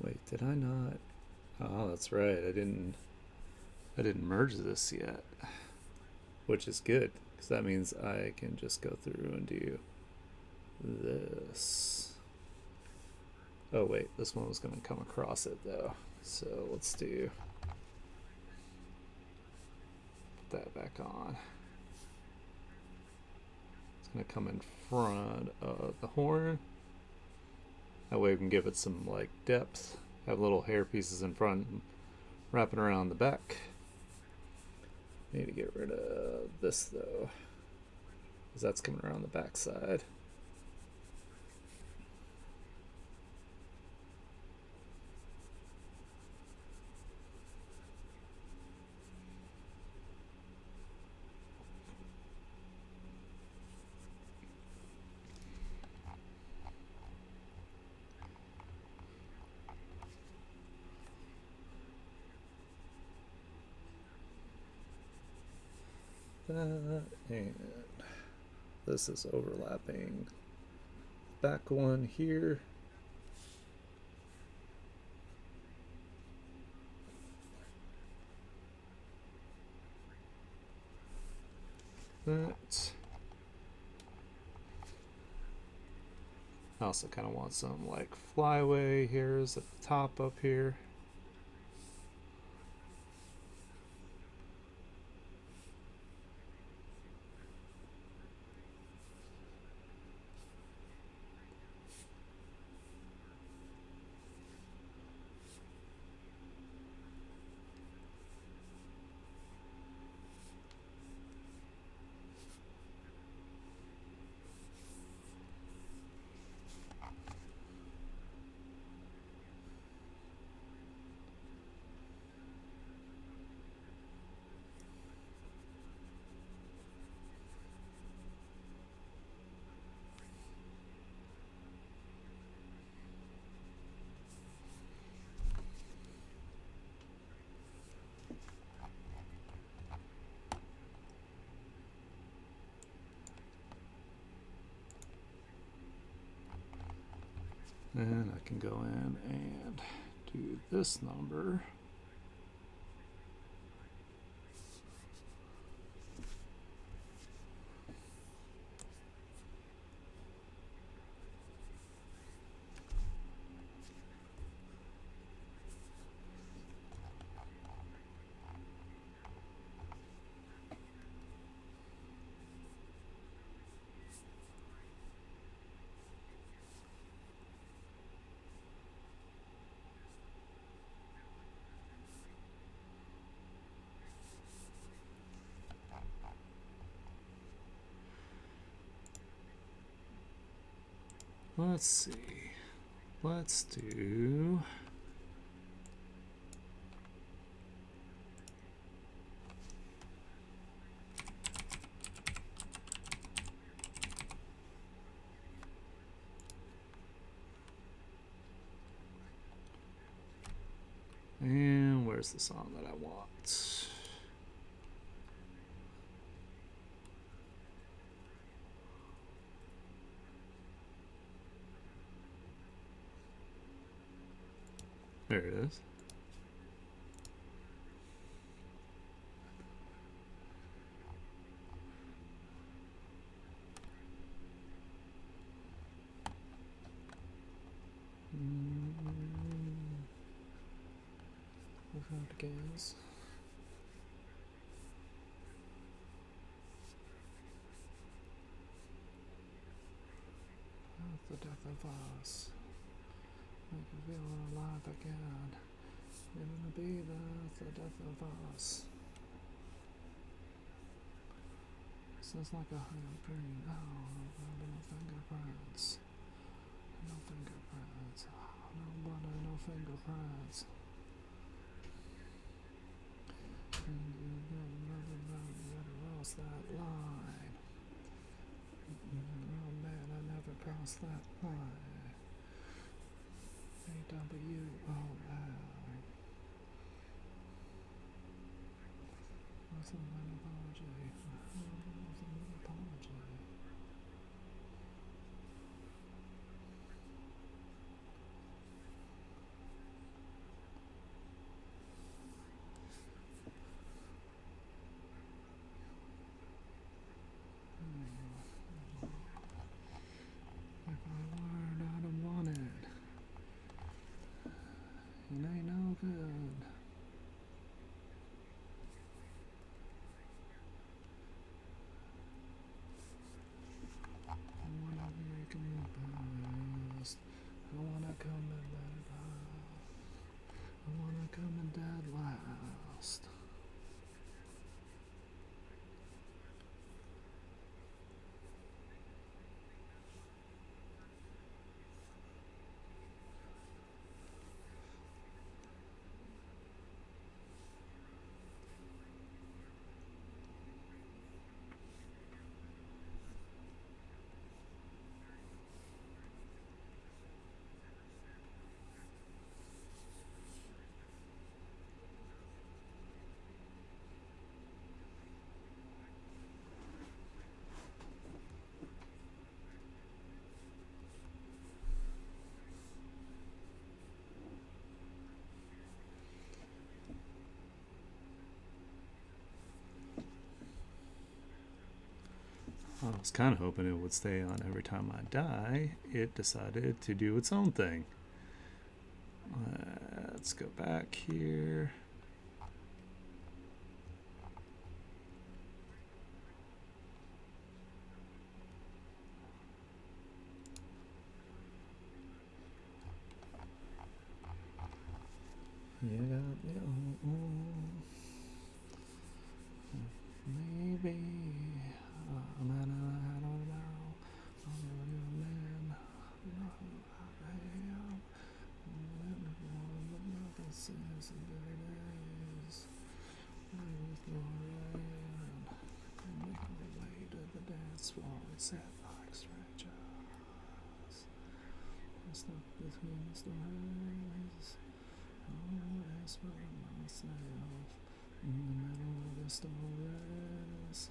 Wait, did I not? Oh, that's right. I didn't merge this yet, which is good because that means I can just go through and do this. Oh wait, this one was going to come across it though. So let's put that back on. It's going to come in front of the horn. That way we can give it some like depth. Have little hair pieces in front, wrapping around the back. Need to get rid of this though, because that's coming around the back side. that, and this is overlapping back one here. That. I also kind of want some like flyaway hairs at the top up here. And I can go in and do this number. Let's see. Let's do. And where's the song that I want? There it is. Guys. The death of us. Make you feel alive again. You're gonna be the death of us. Sounds like a higher green. Oh, no fingerprints. No fingerprints. Oh, no blood, no fingerprints. And you gotta cross that line. Oh man, I never crossed that line. A-W-O-L. What's an apology? What's an apology? If I learned I don't want it, it ain't no good. I was kind of hoping it would stay on every time I die. It decided to do its own thing. Let's go back here. You got me on. Maybe I'm at I don't know. I'm really a man. I am. Nothing says in very days. I was Lauren. Make my way to the dance floor and sat like strangers. I stuck between the stories. Always for myself in the middle of the stories.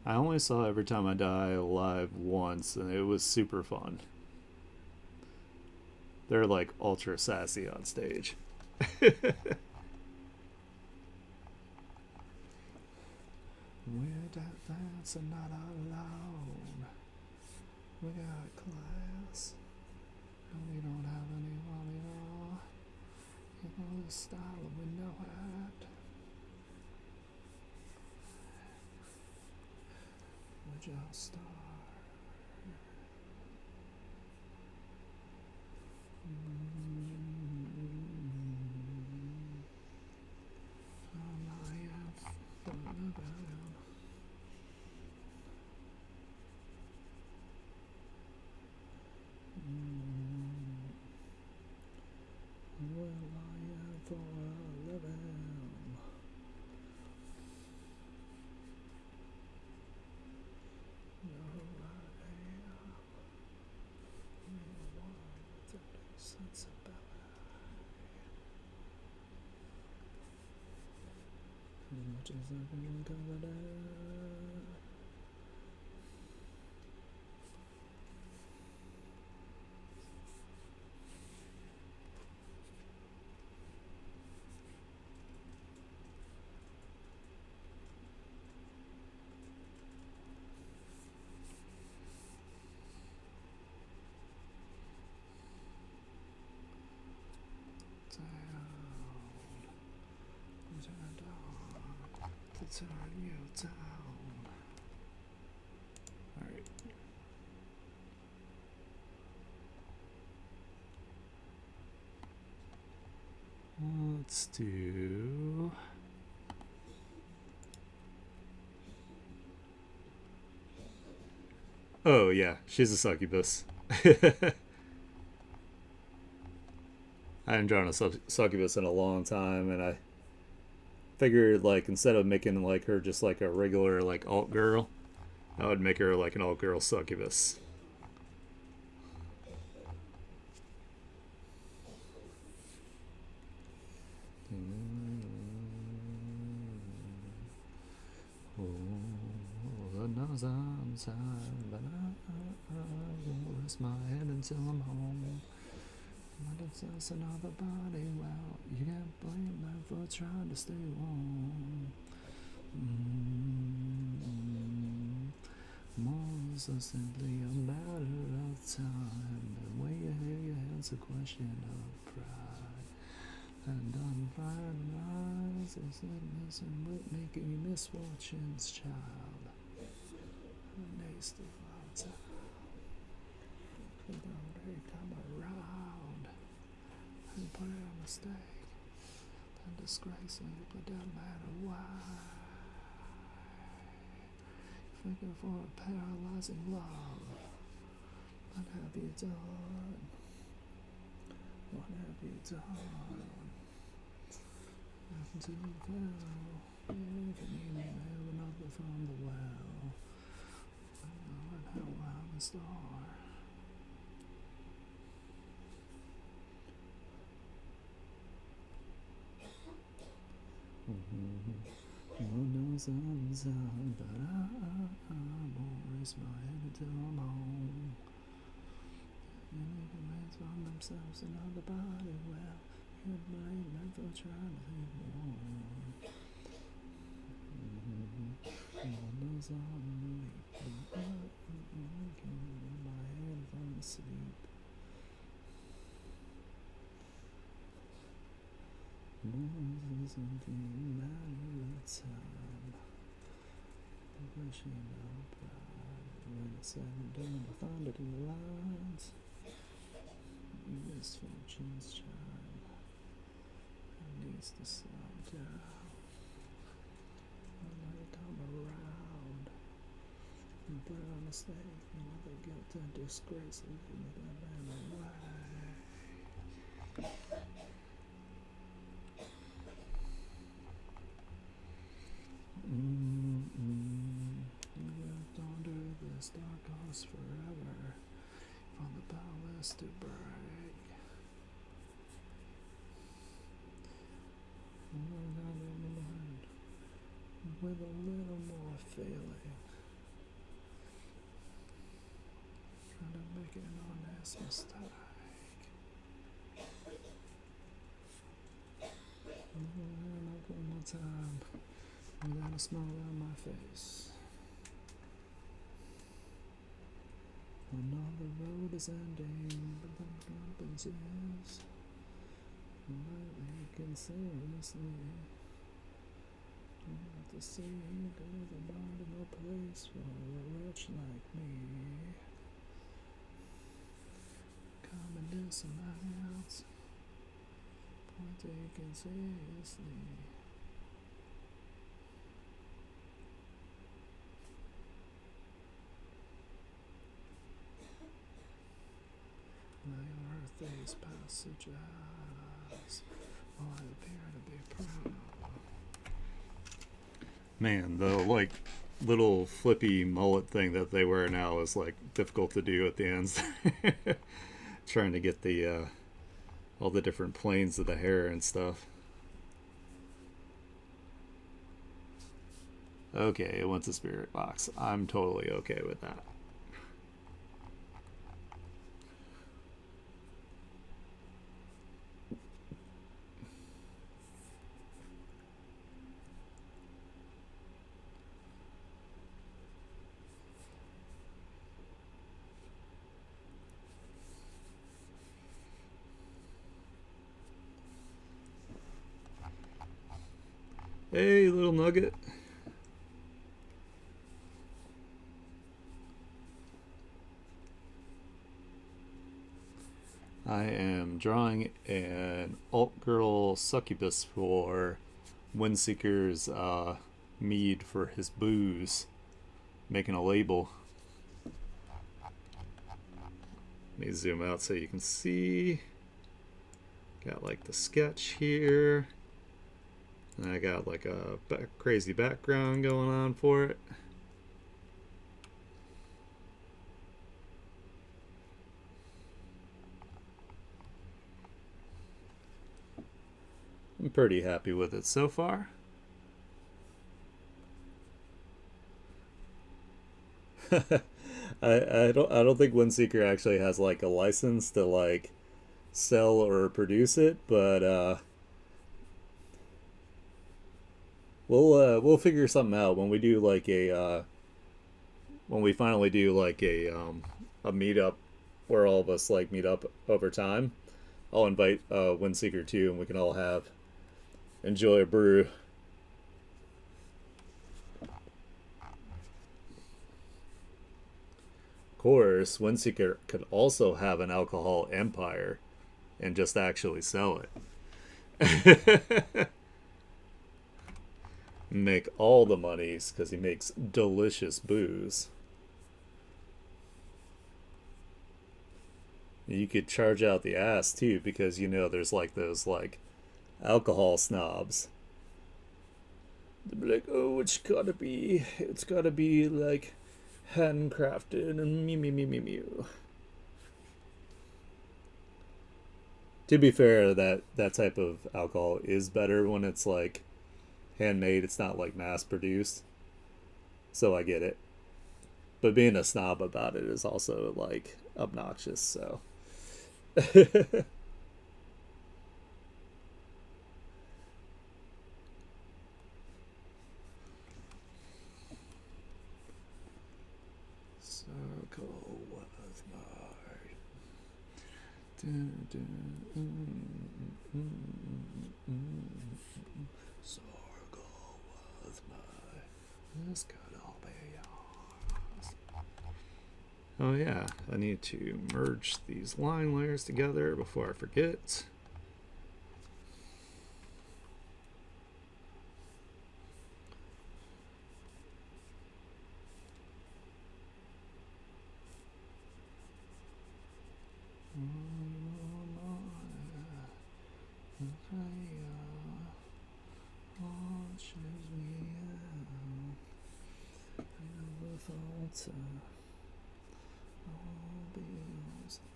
I only saw Every Time I Die live once, and it was super fun. They're like ultra sassy on stage. We're dancing not alone. We got class, and we don't have anyone at all. You know the style, we know it. We just start. For a living. No, I am. One with a sensibility. As much as I can cover that. To turn you down. Alright. Let's do. Oh, yeah, she's a succubus. I haven't drawn a succubus in a long time, and I figured, like, instead of making like her just like a regular like alt girl, I would make her like an alt girl succubus. Lord knows I'm tired, but I won't rest my head until I'm home. But if that's another body, well, you can't blame them for trying to stay warm. Morals are simply a matter of time, and when you hear your head's a question of pride. And unfired rise is sickness and with making misfortune's child. A taste of our time. They come around and put it a mistake. Then disgrace me, but doesn't matter why. Thinking for a paralyzing love. What have you done? What have you done? Nothing to avail. You can even have another from the well. I know how I'm a star. Lord knows I'm inside, but I'm always my head until I'm home. Many commands on themselves and on the body well. Good mind, never trying to leave me alone. Lord knows I'm weak, but I can get my head from sleep. Moses isn't matter of time. Wishing out pride. When it's said and done, I found it in the lines. Misfortune's chime. It needs to slow down. I let it come around. But a mistake, another guilt and disgrace, leaving that man away. Left under this dark house forever, from the palace to break. With a little more feeling, trying to make an honest mistake. Like one more time, without a smile on my face. I know the road is ending, but what happens is I might can seriously. To see there's a no place for a wretch like me. Commonness in my hands, point taken seriously. My earth's passage eyes, while I appear to be proud. Man, the like little flippy mullet thing that they wear now is like difficult to do at the ends. Trying to get the all the different planes of the hair and stuff. Okay, it went to spirit box. I'm totally okay with that. Hey, little nugget. I am drawing an alt girl succubus for Windseeker's mead for his booze. Making a label. Let me zoom out so you can see. Got like the sketch here. And I got like a crazy background going on for it. I'm pretty happy with it so far. I don't think Windseeker actually has like a license to like sell or produce it, but we'll figure something out when we do like when we finally do like a meetup where all of us like meet up over time. I'll invite Windseeker too, and we can all enjoy a brew. Of course, Windseeker could also have an alcohol empire and just actually sell it. Make all the monies because he makes delicious booze. You could charge out the ass too because you know there's like those like alcohol snobs. They'd be like, oh, it's gotta be like handcrafted and me. To be fair, that type of alcohol is better when it's like handmade. It's not like mass produced. So I get it. But being a snob about it is also like obnoxious. So. Circle with my. Circle with my. This could all be yours. Oh yeah, I need to merge these line layers together before I forget.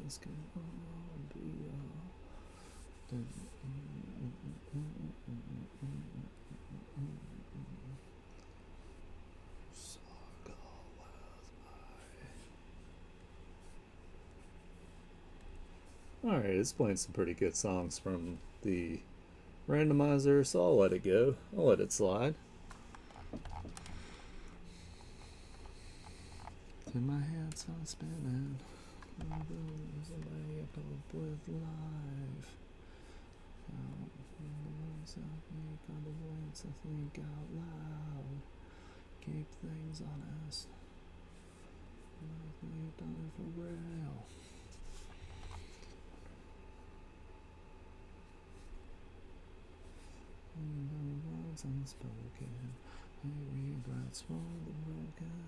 This can all be Alright, it's playing some pretty good songs from the randomizer, so I'll let it go. I'll let it slide. Till my head starts spinning. Somebody up with life. Kind of words I think out loud. Keep things honest. We've done it for real. Words unspoken. Regrets for the broken.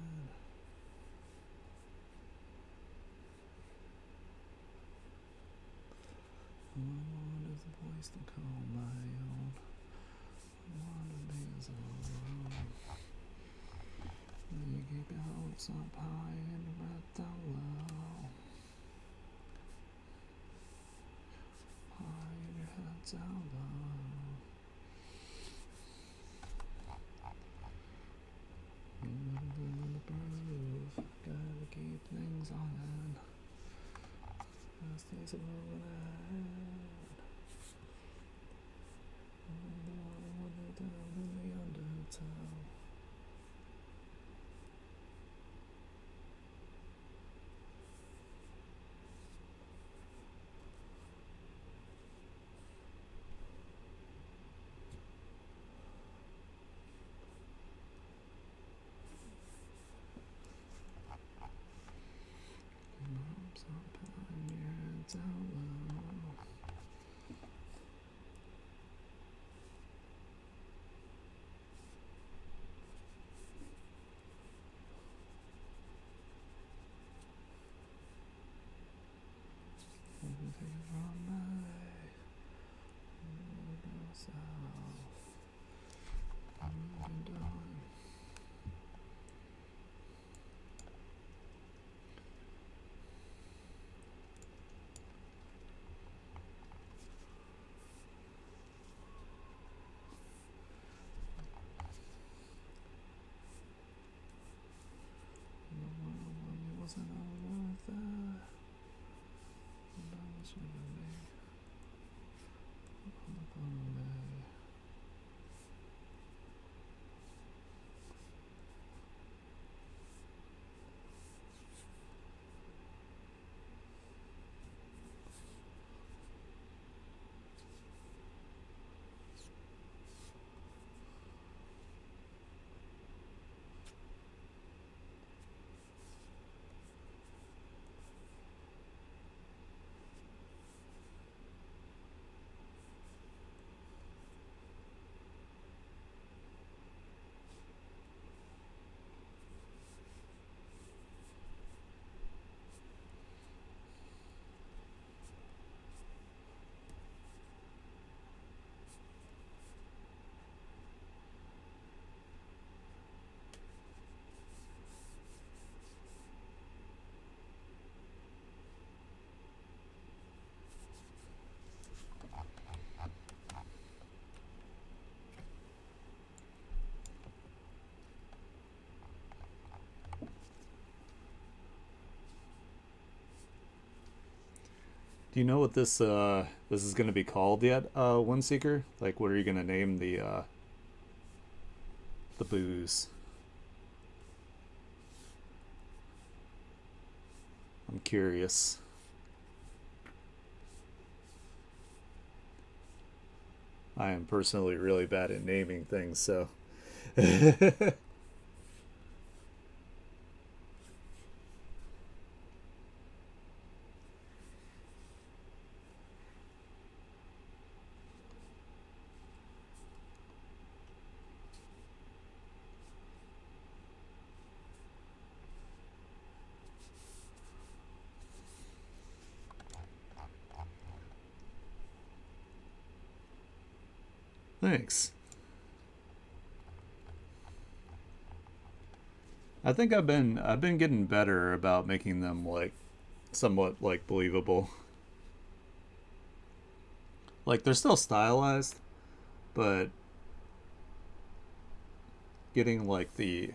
All I want is a place to call my own. I want to be as alone. You keep your hopes up high and your breath down low. High and your head down low. Living in the groove, gotta keep things on. Last days are rolling ahead. The water when they're down in the undertow. Hopes up high, your head down low. Take it from me. Yourself. Moving down. The world wasn't all worth it. And I was gonna be Do you know what this is gonna be called yet, Windseeker? Like, what are you gonna name the booze? I'm curious. I am personally really bad at naming things, so. Thanks. I think I've been getting better about making them like somewhat like believable. Like they're still stylized, but getting like the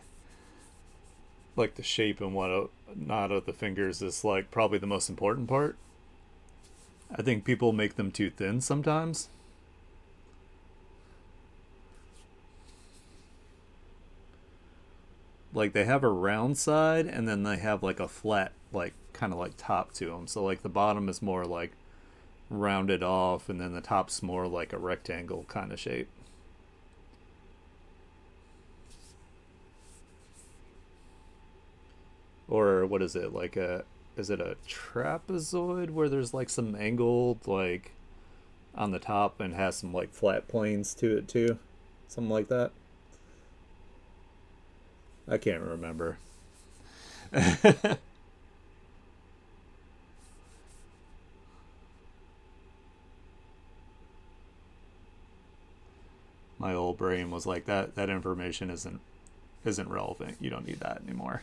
shape and what not of the fingers is like probably the most important part. I think people make them too thin sometimes. Like they have a round side and then they have like a flat like kind of like top to them. So like the bottom is more like rounded off and then the top's more like a rectangle kind of shape. Or what is it? Like a is it a trapezoid where there's like some angled like on the top and has some like flat planes to it too? Something like that. I can't remember. My old brain was like that information isn't relevant. You don't need that anymore.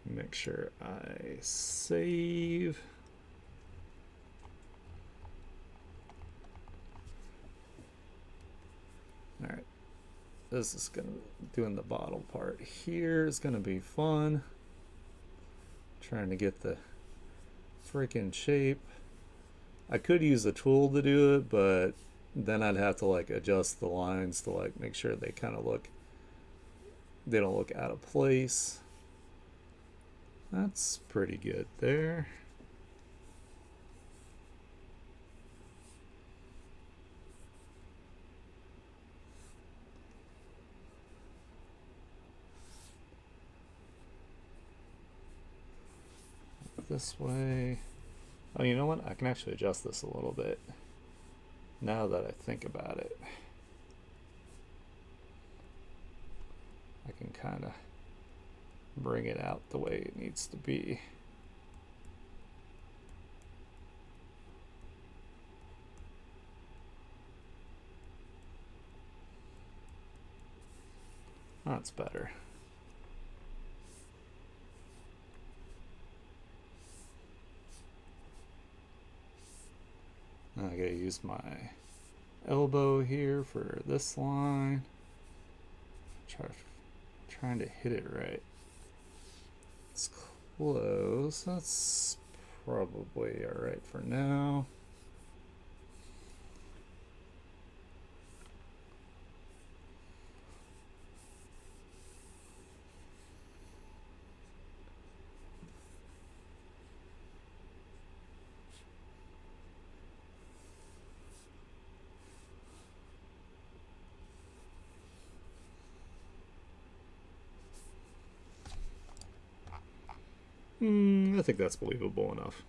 Make sure I save. All right. This is gonna doing the bottle part here is gonna be fun. Trying to get the freaking shape. I could use a tool to do it, but then I'd have to like adjust the lines to like make sure they kind of look they don't look out of place. That's pretty good there. This way. Oh, you know what? I can actually adjust this a little bit now that I think about it. I can kind of bring it out the way it needs to be. That's better. Now I gotta use my elbow here for this line. Trying to hit it right. It's close. That's probably alright for now. I think that's believable enough.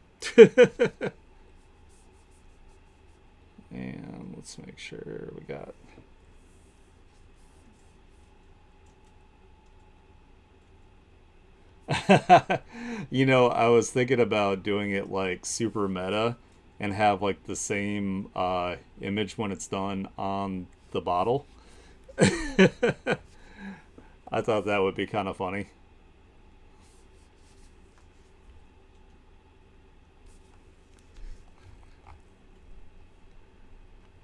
And let's make sure we got. You know, I was thinking about doing it like super meta and have like the same image when it's done on the bottle. I thought that would be kind of funny.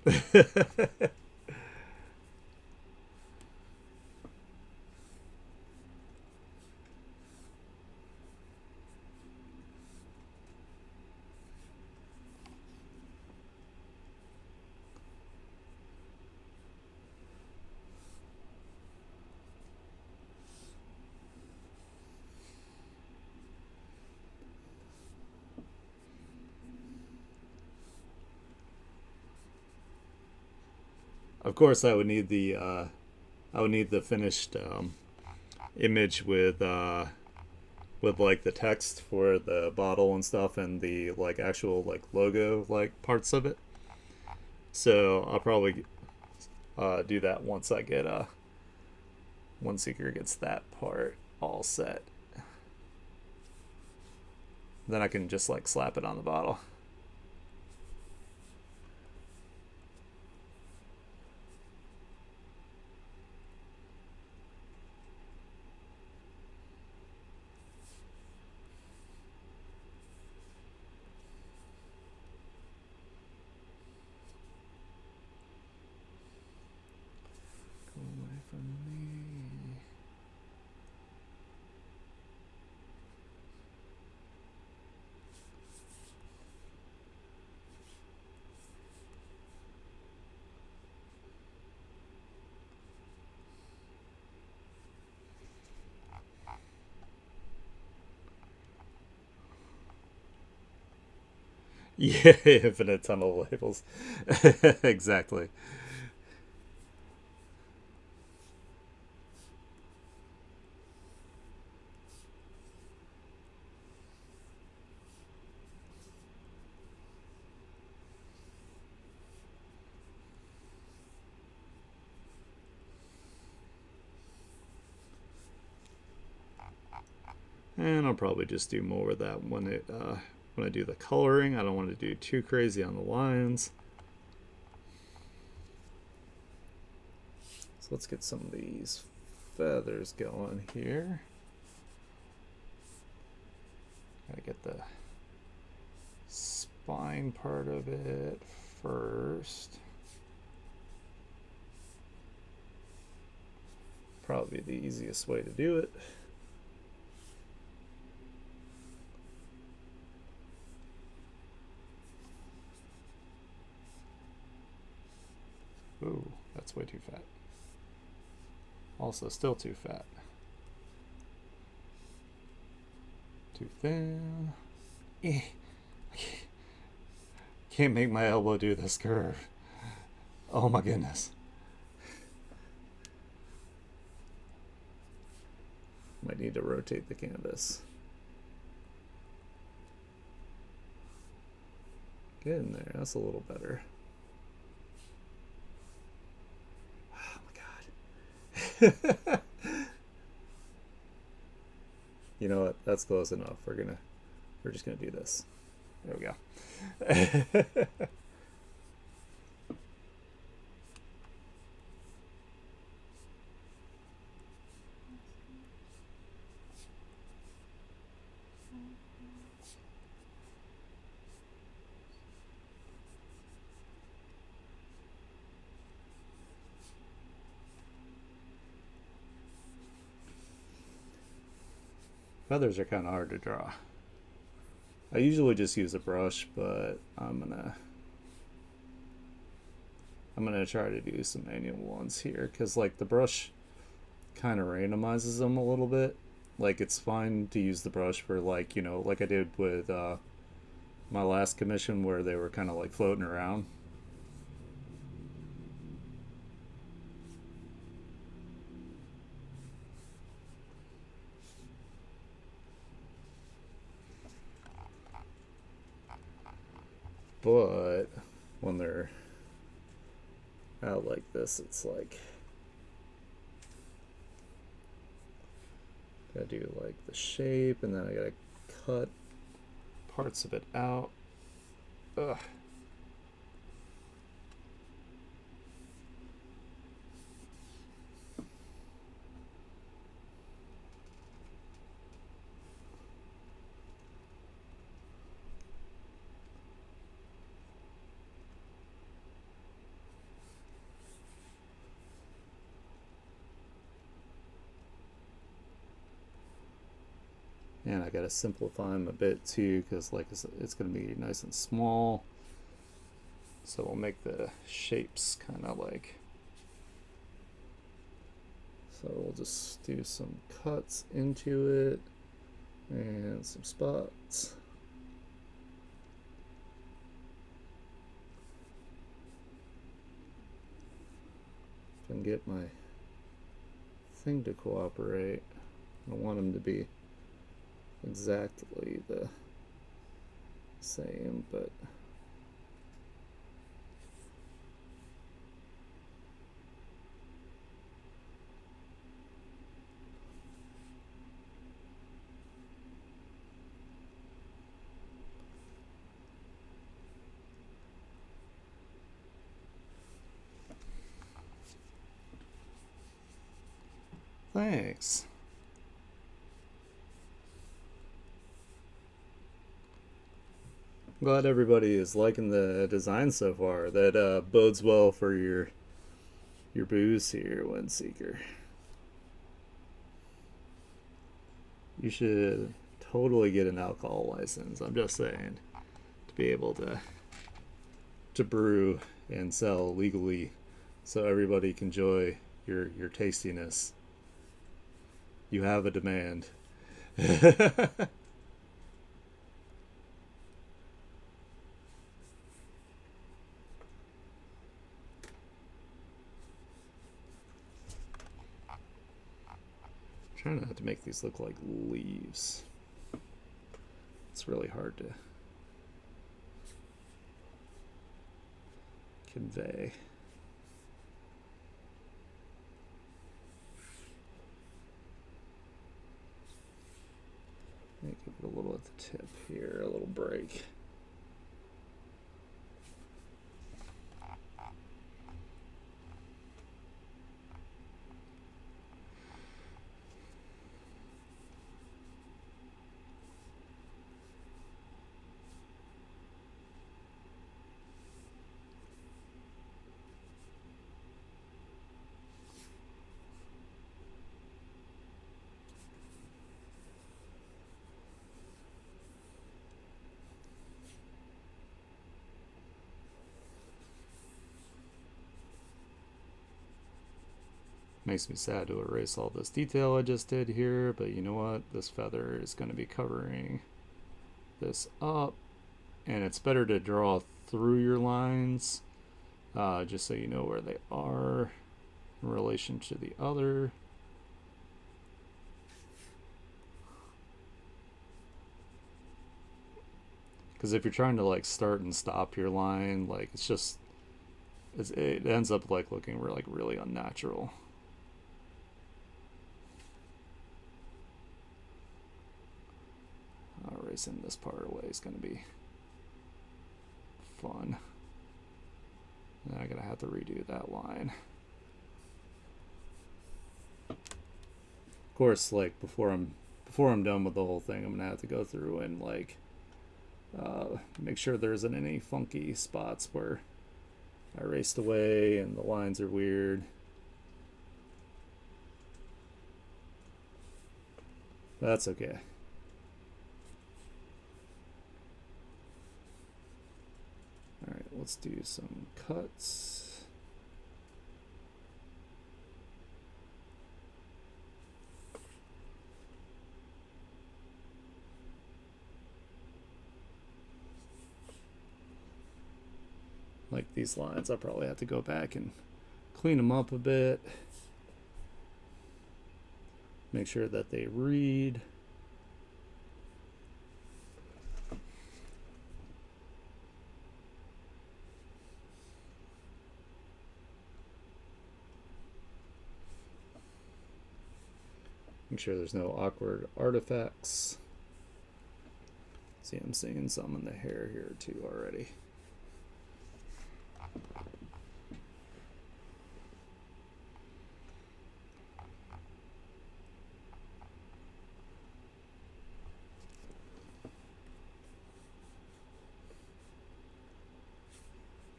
Of course, I would need the finished image with like the text for the bottle and stuff, and the like actual like logo like parts of it. So I'll probably do that once I get one Seeker gets that part all set. Then I can just like slap it on the bottle. Go away from me. Yeah, infinite tunnel labels. Exactly. And I'll probably just do more of that when I do the coloring. I don't want to do too crazy on the lines. So let's get some of these feathers going here. Gotta get the spine part of it first. Probably the easiest way to do it. Ooh, that's way too fat. Also, still too fat. Too thin. Eh. Can't make my elbow do this curve. Oh my goodness. Might need to rotate the canvas. Get in there. That's a little better. Oh my god. You know what? That's close enough. We're just gonna do this. There we go. Feathers are kind of hard to draw. I usually just use a brush, but I'm gonna try to do some manual ones here, because like the brush kind of randomizes them a little bit. Like it's fine to use the brush for like, like I did with my last commission where they were kind of like floating around. But when they're out like this, it's like gotta do like the shape, and then I gotta cut parts of it out. Ugh. And I gotta simplify them a bit too, because like it's gonna be nice and small. So we'll make the shapes kind of like. So we'll just do some cuts into it and some spots. If I can get my thing to cooperate, I don't want them to be exactly the same, but thanks. Glad everybody is liking the design so far. That bodes well for your booze here, Windseeker. You should totally get an alcohol license. I'm just saying, to be able to brew and sell legally, so everybody can enjoy your tastiness. You have a demand. Trying not to make these look like leaves. It's really hard to convey. Give it a little at the tip here, a little break. Makes me sad to erase all this detail I just did here, but you know what? This feather is going to be covering this up, and it's better to draw through your lines, just so you know where they are in relation to the other. Because if you're trying to like start and stop your line, like it ends up like looking really unnatural. Erasing this part away is going to be fun. And I'm going to have to redo that line. Of course, like before I'm done with the whole thing, I'm going to have to go through and like make sure there isn't any funky spots where I erased away and the lines are weird. That's okay. Alright, let's do some cuts. Like these lines, I'll probably have to go back and clean them up a bit. Make sure that they read. Make sure there's no awkward artifacts. See, I'm seeing some in the hair here too already.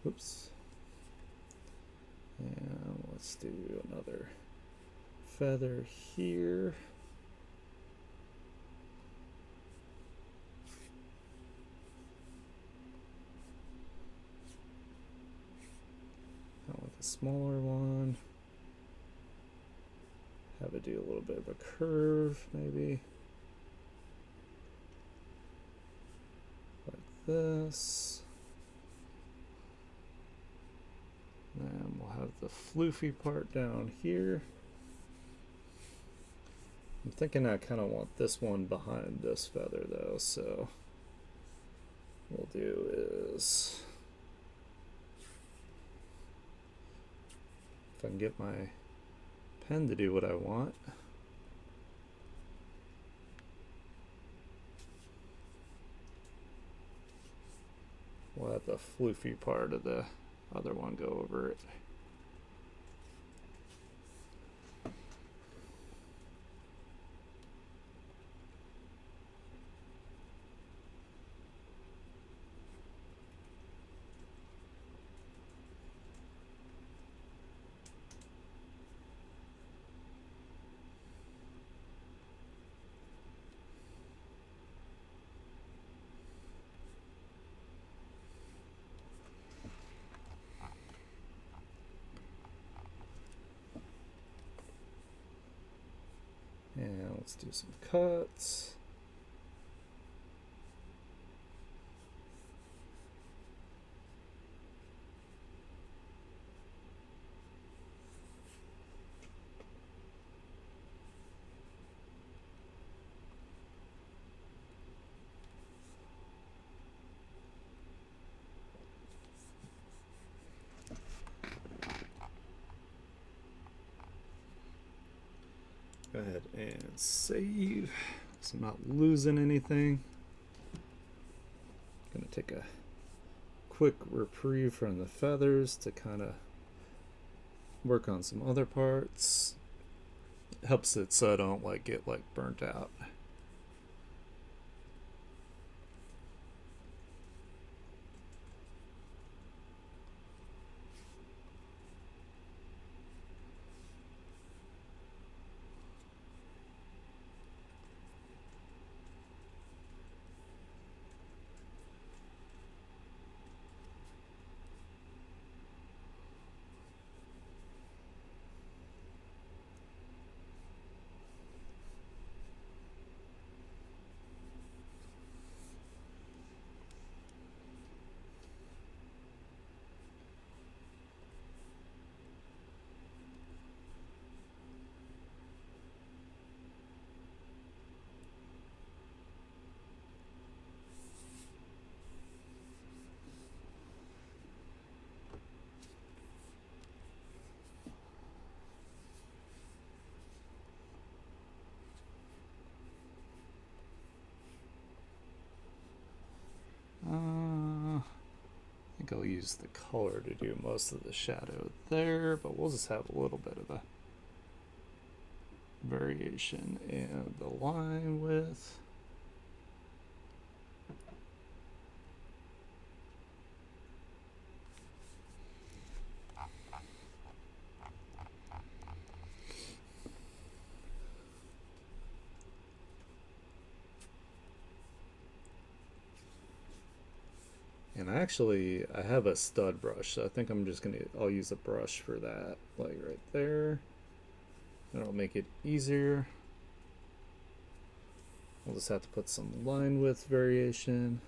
Oops. And let's do another feather here. smaller one. Have it do a little bit of a curve, maybe. Like this. And we'll have the floofy part down here. I'm thinking I kind of want this one behind this feather though, so what we'll do is, if I can get my pen to do what I want, we'll have the floofy part of the other one go over it. And let's do some cuts. Go ahead and save so I'm not losing anything. Gonna take a quick reprieve from the feathers to kind of work on some other parts. It helps it so I don't get burnt out. I think I'll use the color to do most of the shadow there, but we'll just have a little bit of a variation in the line width. And I have a stud brush, so I think I'll use a brush for that, like right there. That'll make it easier. We'll just have to put some line width variation.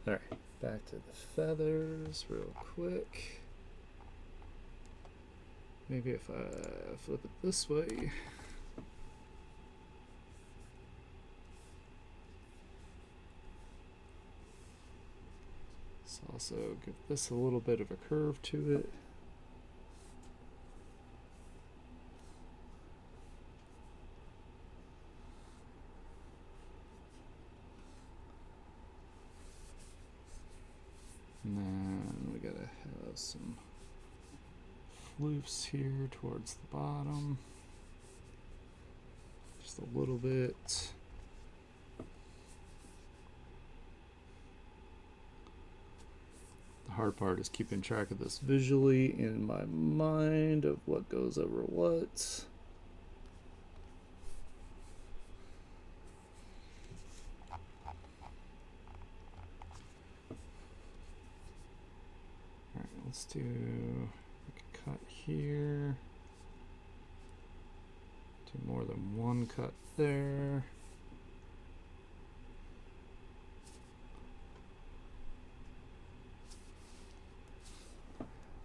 Alright, back to the feathers real quick. Maybe if I flip it this way. Let's also give this a little bit of a curve to it. And then we gotta have some floofs here towards the bottom. Just a little bit. The hard part is keeping track of this visually in my mind of what goes over what. Alright, let's do a cut here. Do more than one cut there.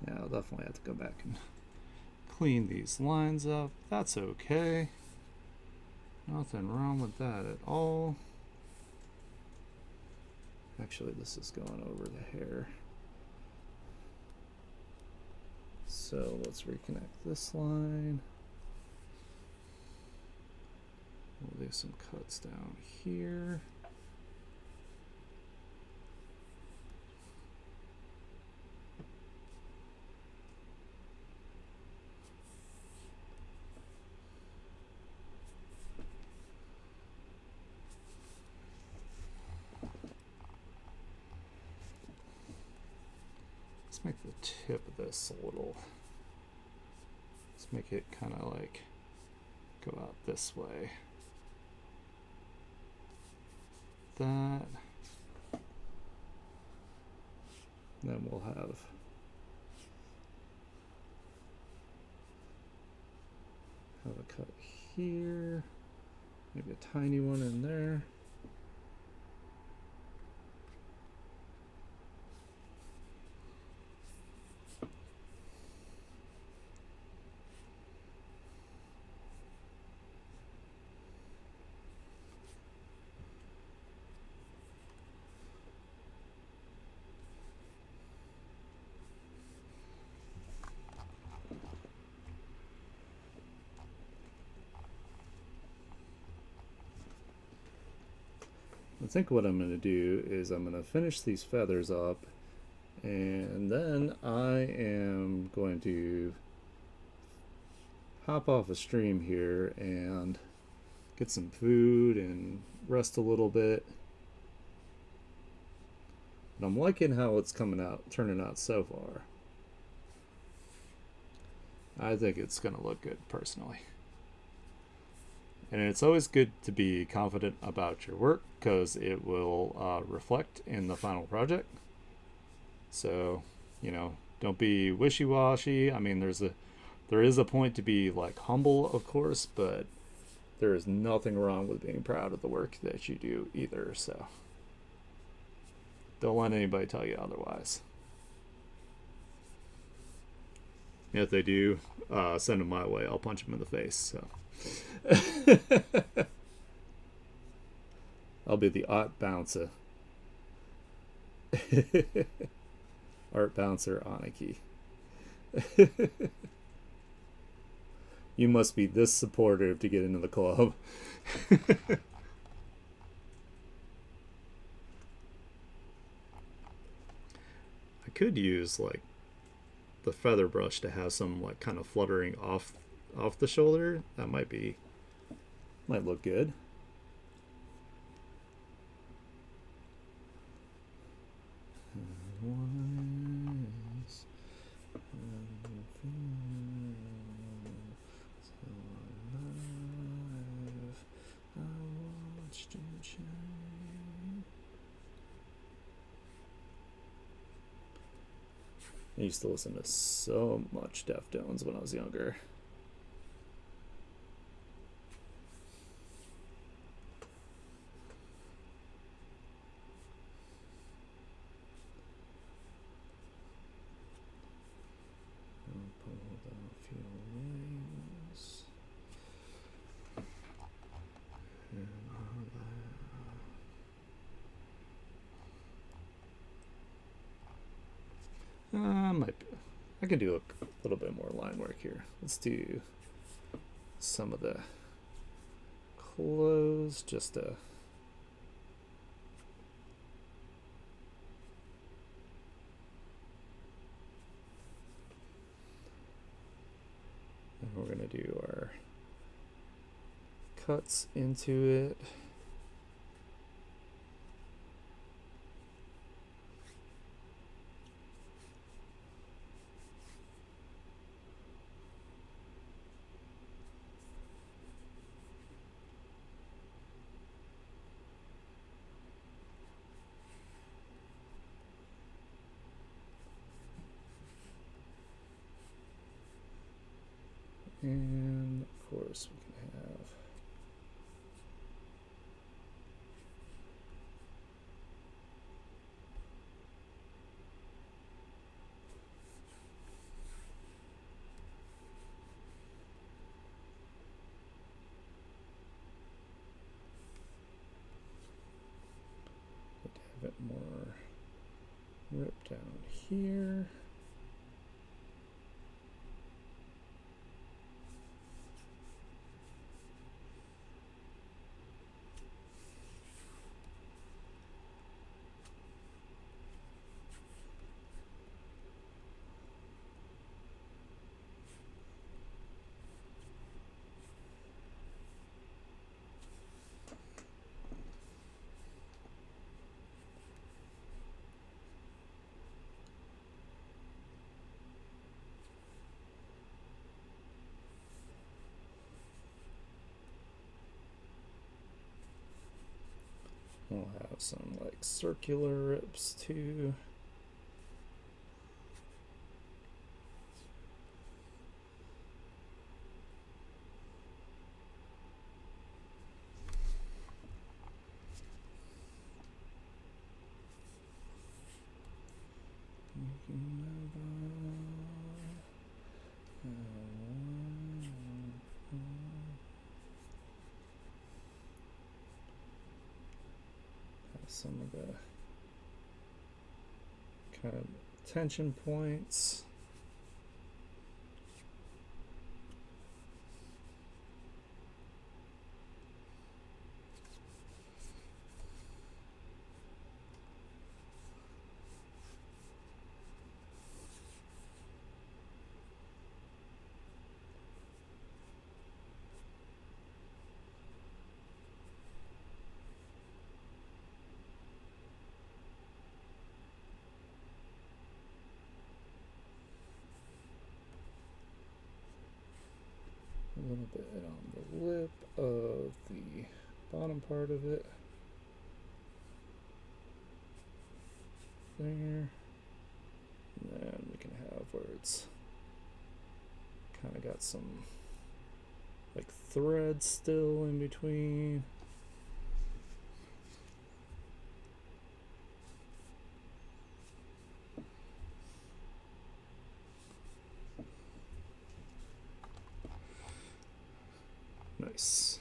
Yeah, I'll definitely have to go back and clean these lines up. That's okay. Nothing wrong with that at all. Actually, this is going over the hair. So let's reconnect this line. We'll leave some cuts down here. Let's make the tip of this a little, let's make it kind of like go out this way. That. Then we'll have a cut here, maybe a tiny one in there. I think what I'm going to do is I'm going to finish these feathers up, and then I am going to hop off a stream here and get some food and rest a little bit. But I'm liking how it's turning out so far. I think it's going to look good personally. And it's always good to be confident about your work because it will reflect in the final project. So, you know, don't be wishy-washy. I mean, there is a point to be like humble, of course, but there is nothing wrong with being proud of the work that you do either. So don't let anybody tell you otherwise. If they do, send them my way. I'll punch them in the face. So. I'll be the art bouncer. Art bouncer Aniki. You must be this supportive to get into the club. I could use like the feather brush to have some like kind of fluttering off the shoulder. That might look good. I used to listen to so much Deftones when I was younger. I can do a little bit more line work here. Let's do some of the clothes, just to going to do our cuts into it. And of course we can have it more ripped down here. We'll have some like circular rips too. Some of the kind of tension points. A little bit on the lip of the bottom part of it. There. And then we can have where it's kind of got some like thread still in between. Nice.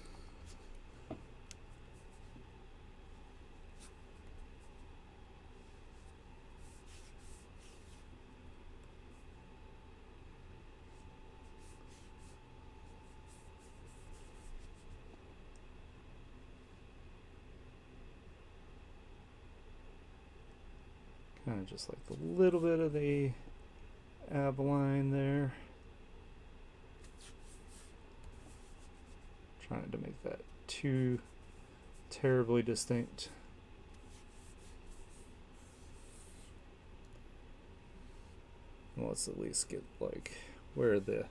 Kind of just like a little bit of the ab line there. Trying to make that too terribly distinct. Let's at least get like where the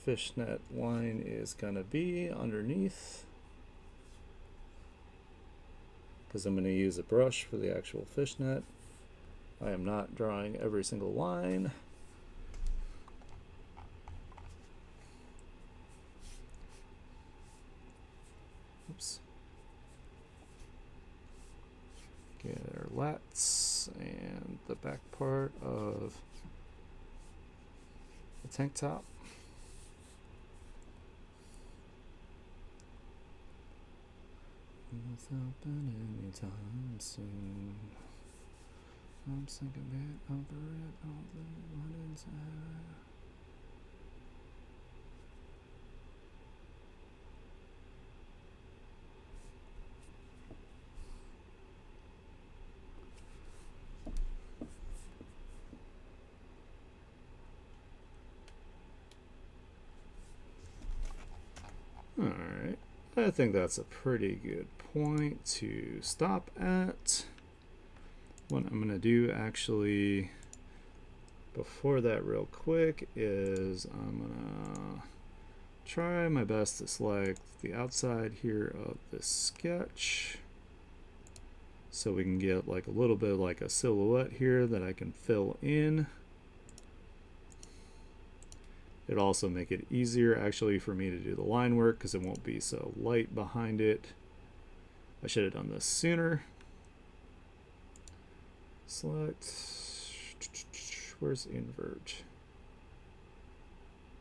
fishnet line is gonna be underneath, because I'm going to use a brush for the actual fishnet. I am not drawing every single line. Oops. Get our lats and the back part of the tank top. It's open anytime soon. I'm sick of it, over it, all the one inside. I think that's a pretty good point to stop at. What I'm going to do actually before that real quick is I'm going to try my best to select the outside here of this sketch so we can get like a little bit like a silhouette here that I can fill in. It'll also make it easier actually for me to do the line work because it won't be so light behind it. I should have done this sooner. Select. Where's invert?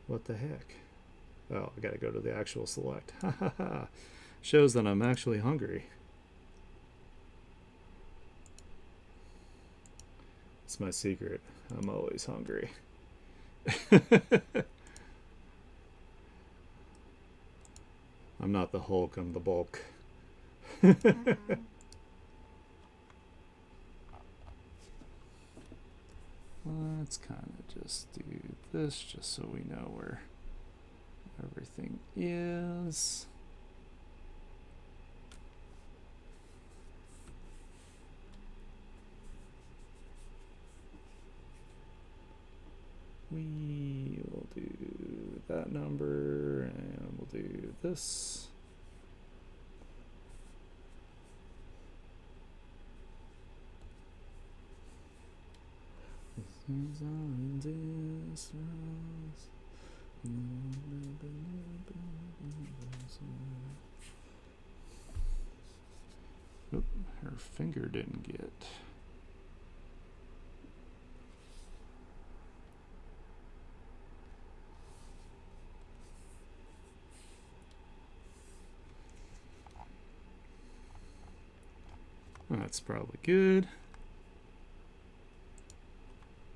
What the heck? Oh, I gotta go to the actual select. Shows that I'm actually hungry. It's my secret. I'm always hungry. I'm not the Hulk, I'm the bulk. Let's kind of just do this just so we know where everything is. We will do that number and we'll do this. Oop, her finger didn't get. That's probably good.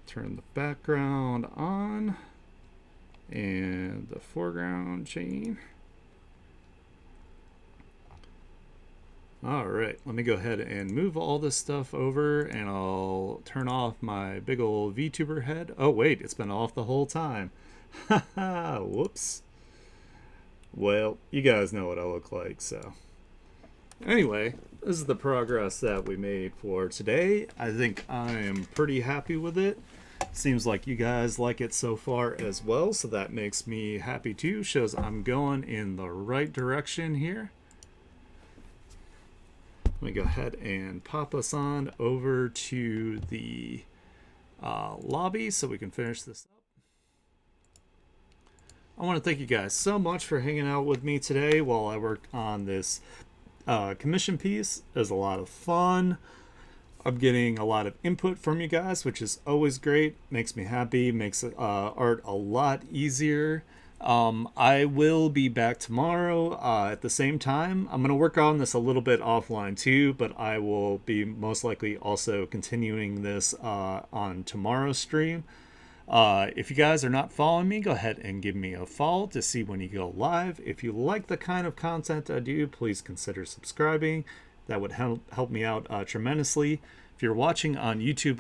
Turn the background on and the foreground chain. All right, let me go ahead and move all this stuff over and I'll turn off my big old VTuber head. Oh wait, it's been off the whole time. Haha, whoops. Well, you guys know what I look like, so. Anyway, this is the progress that we made for today. I think I am pretty happy with it. Seems like you guys like it so far as well, so that makes me happy too. Shows I'm going in the right direction here. Let me go ahead and pop us on over to the lobby so we can finish this up. I want to thank you guys so much for hanging out with me today while I worked on this commission piece. It was a lot of fun. I'm getting a lot of input from you guys, which is always great. Makes me happy, makes art a lot easier. I will be back tomorrow at the same time. I'm going to work on this a little bit offline too, but I will be most likely also continuing this on tomorrow's stream. If you guys are not following me, go ahead and give me a follow to see when you go live. If you like the kind of content I do, please consider subscribing. That would help me out tremendously. If you're watching on YouTube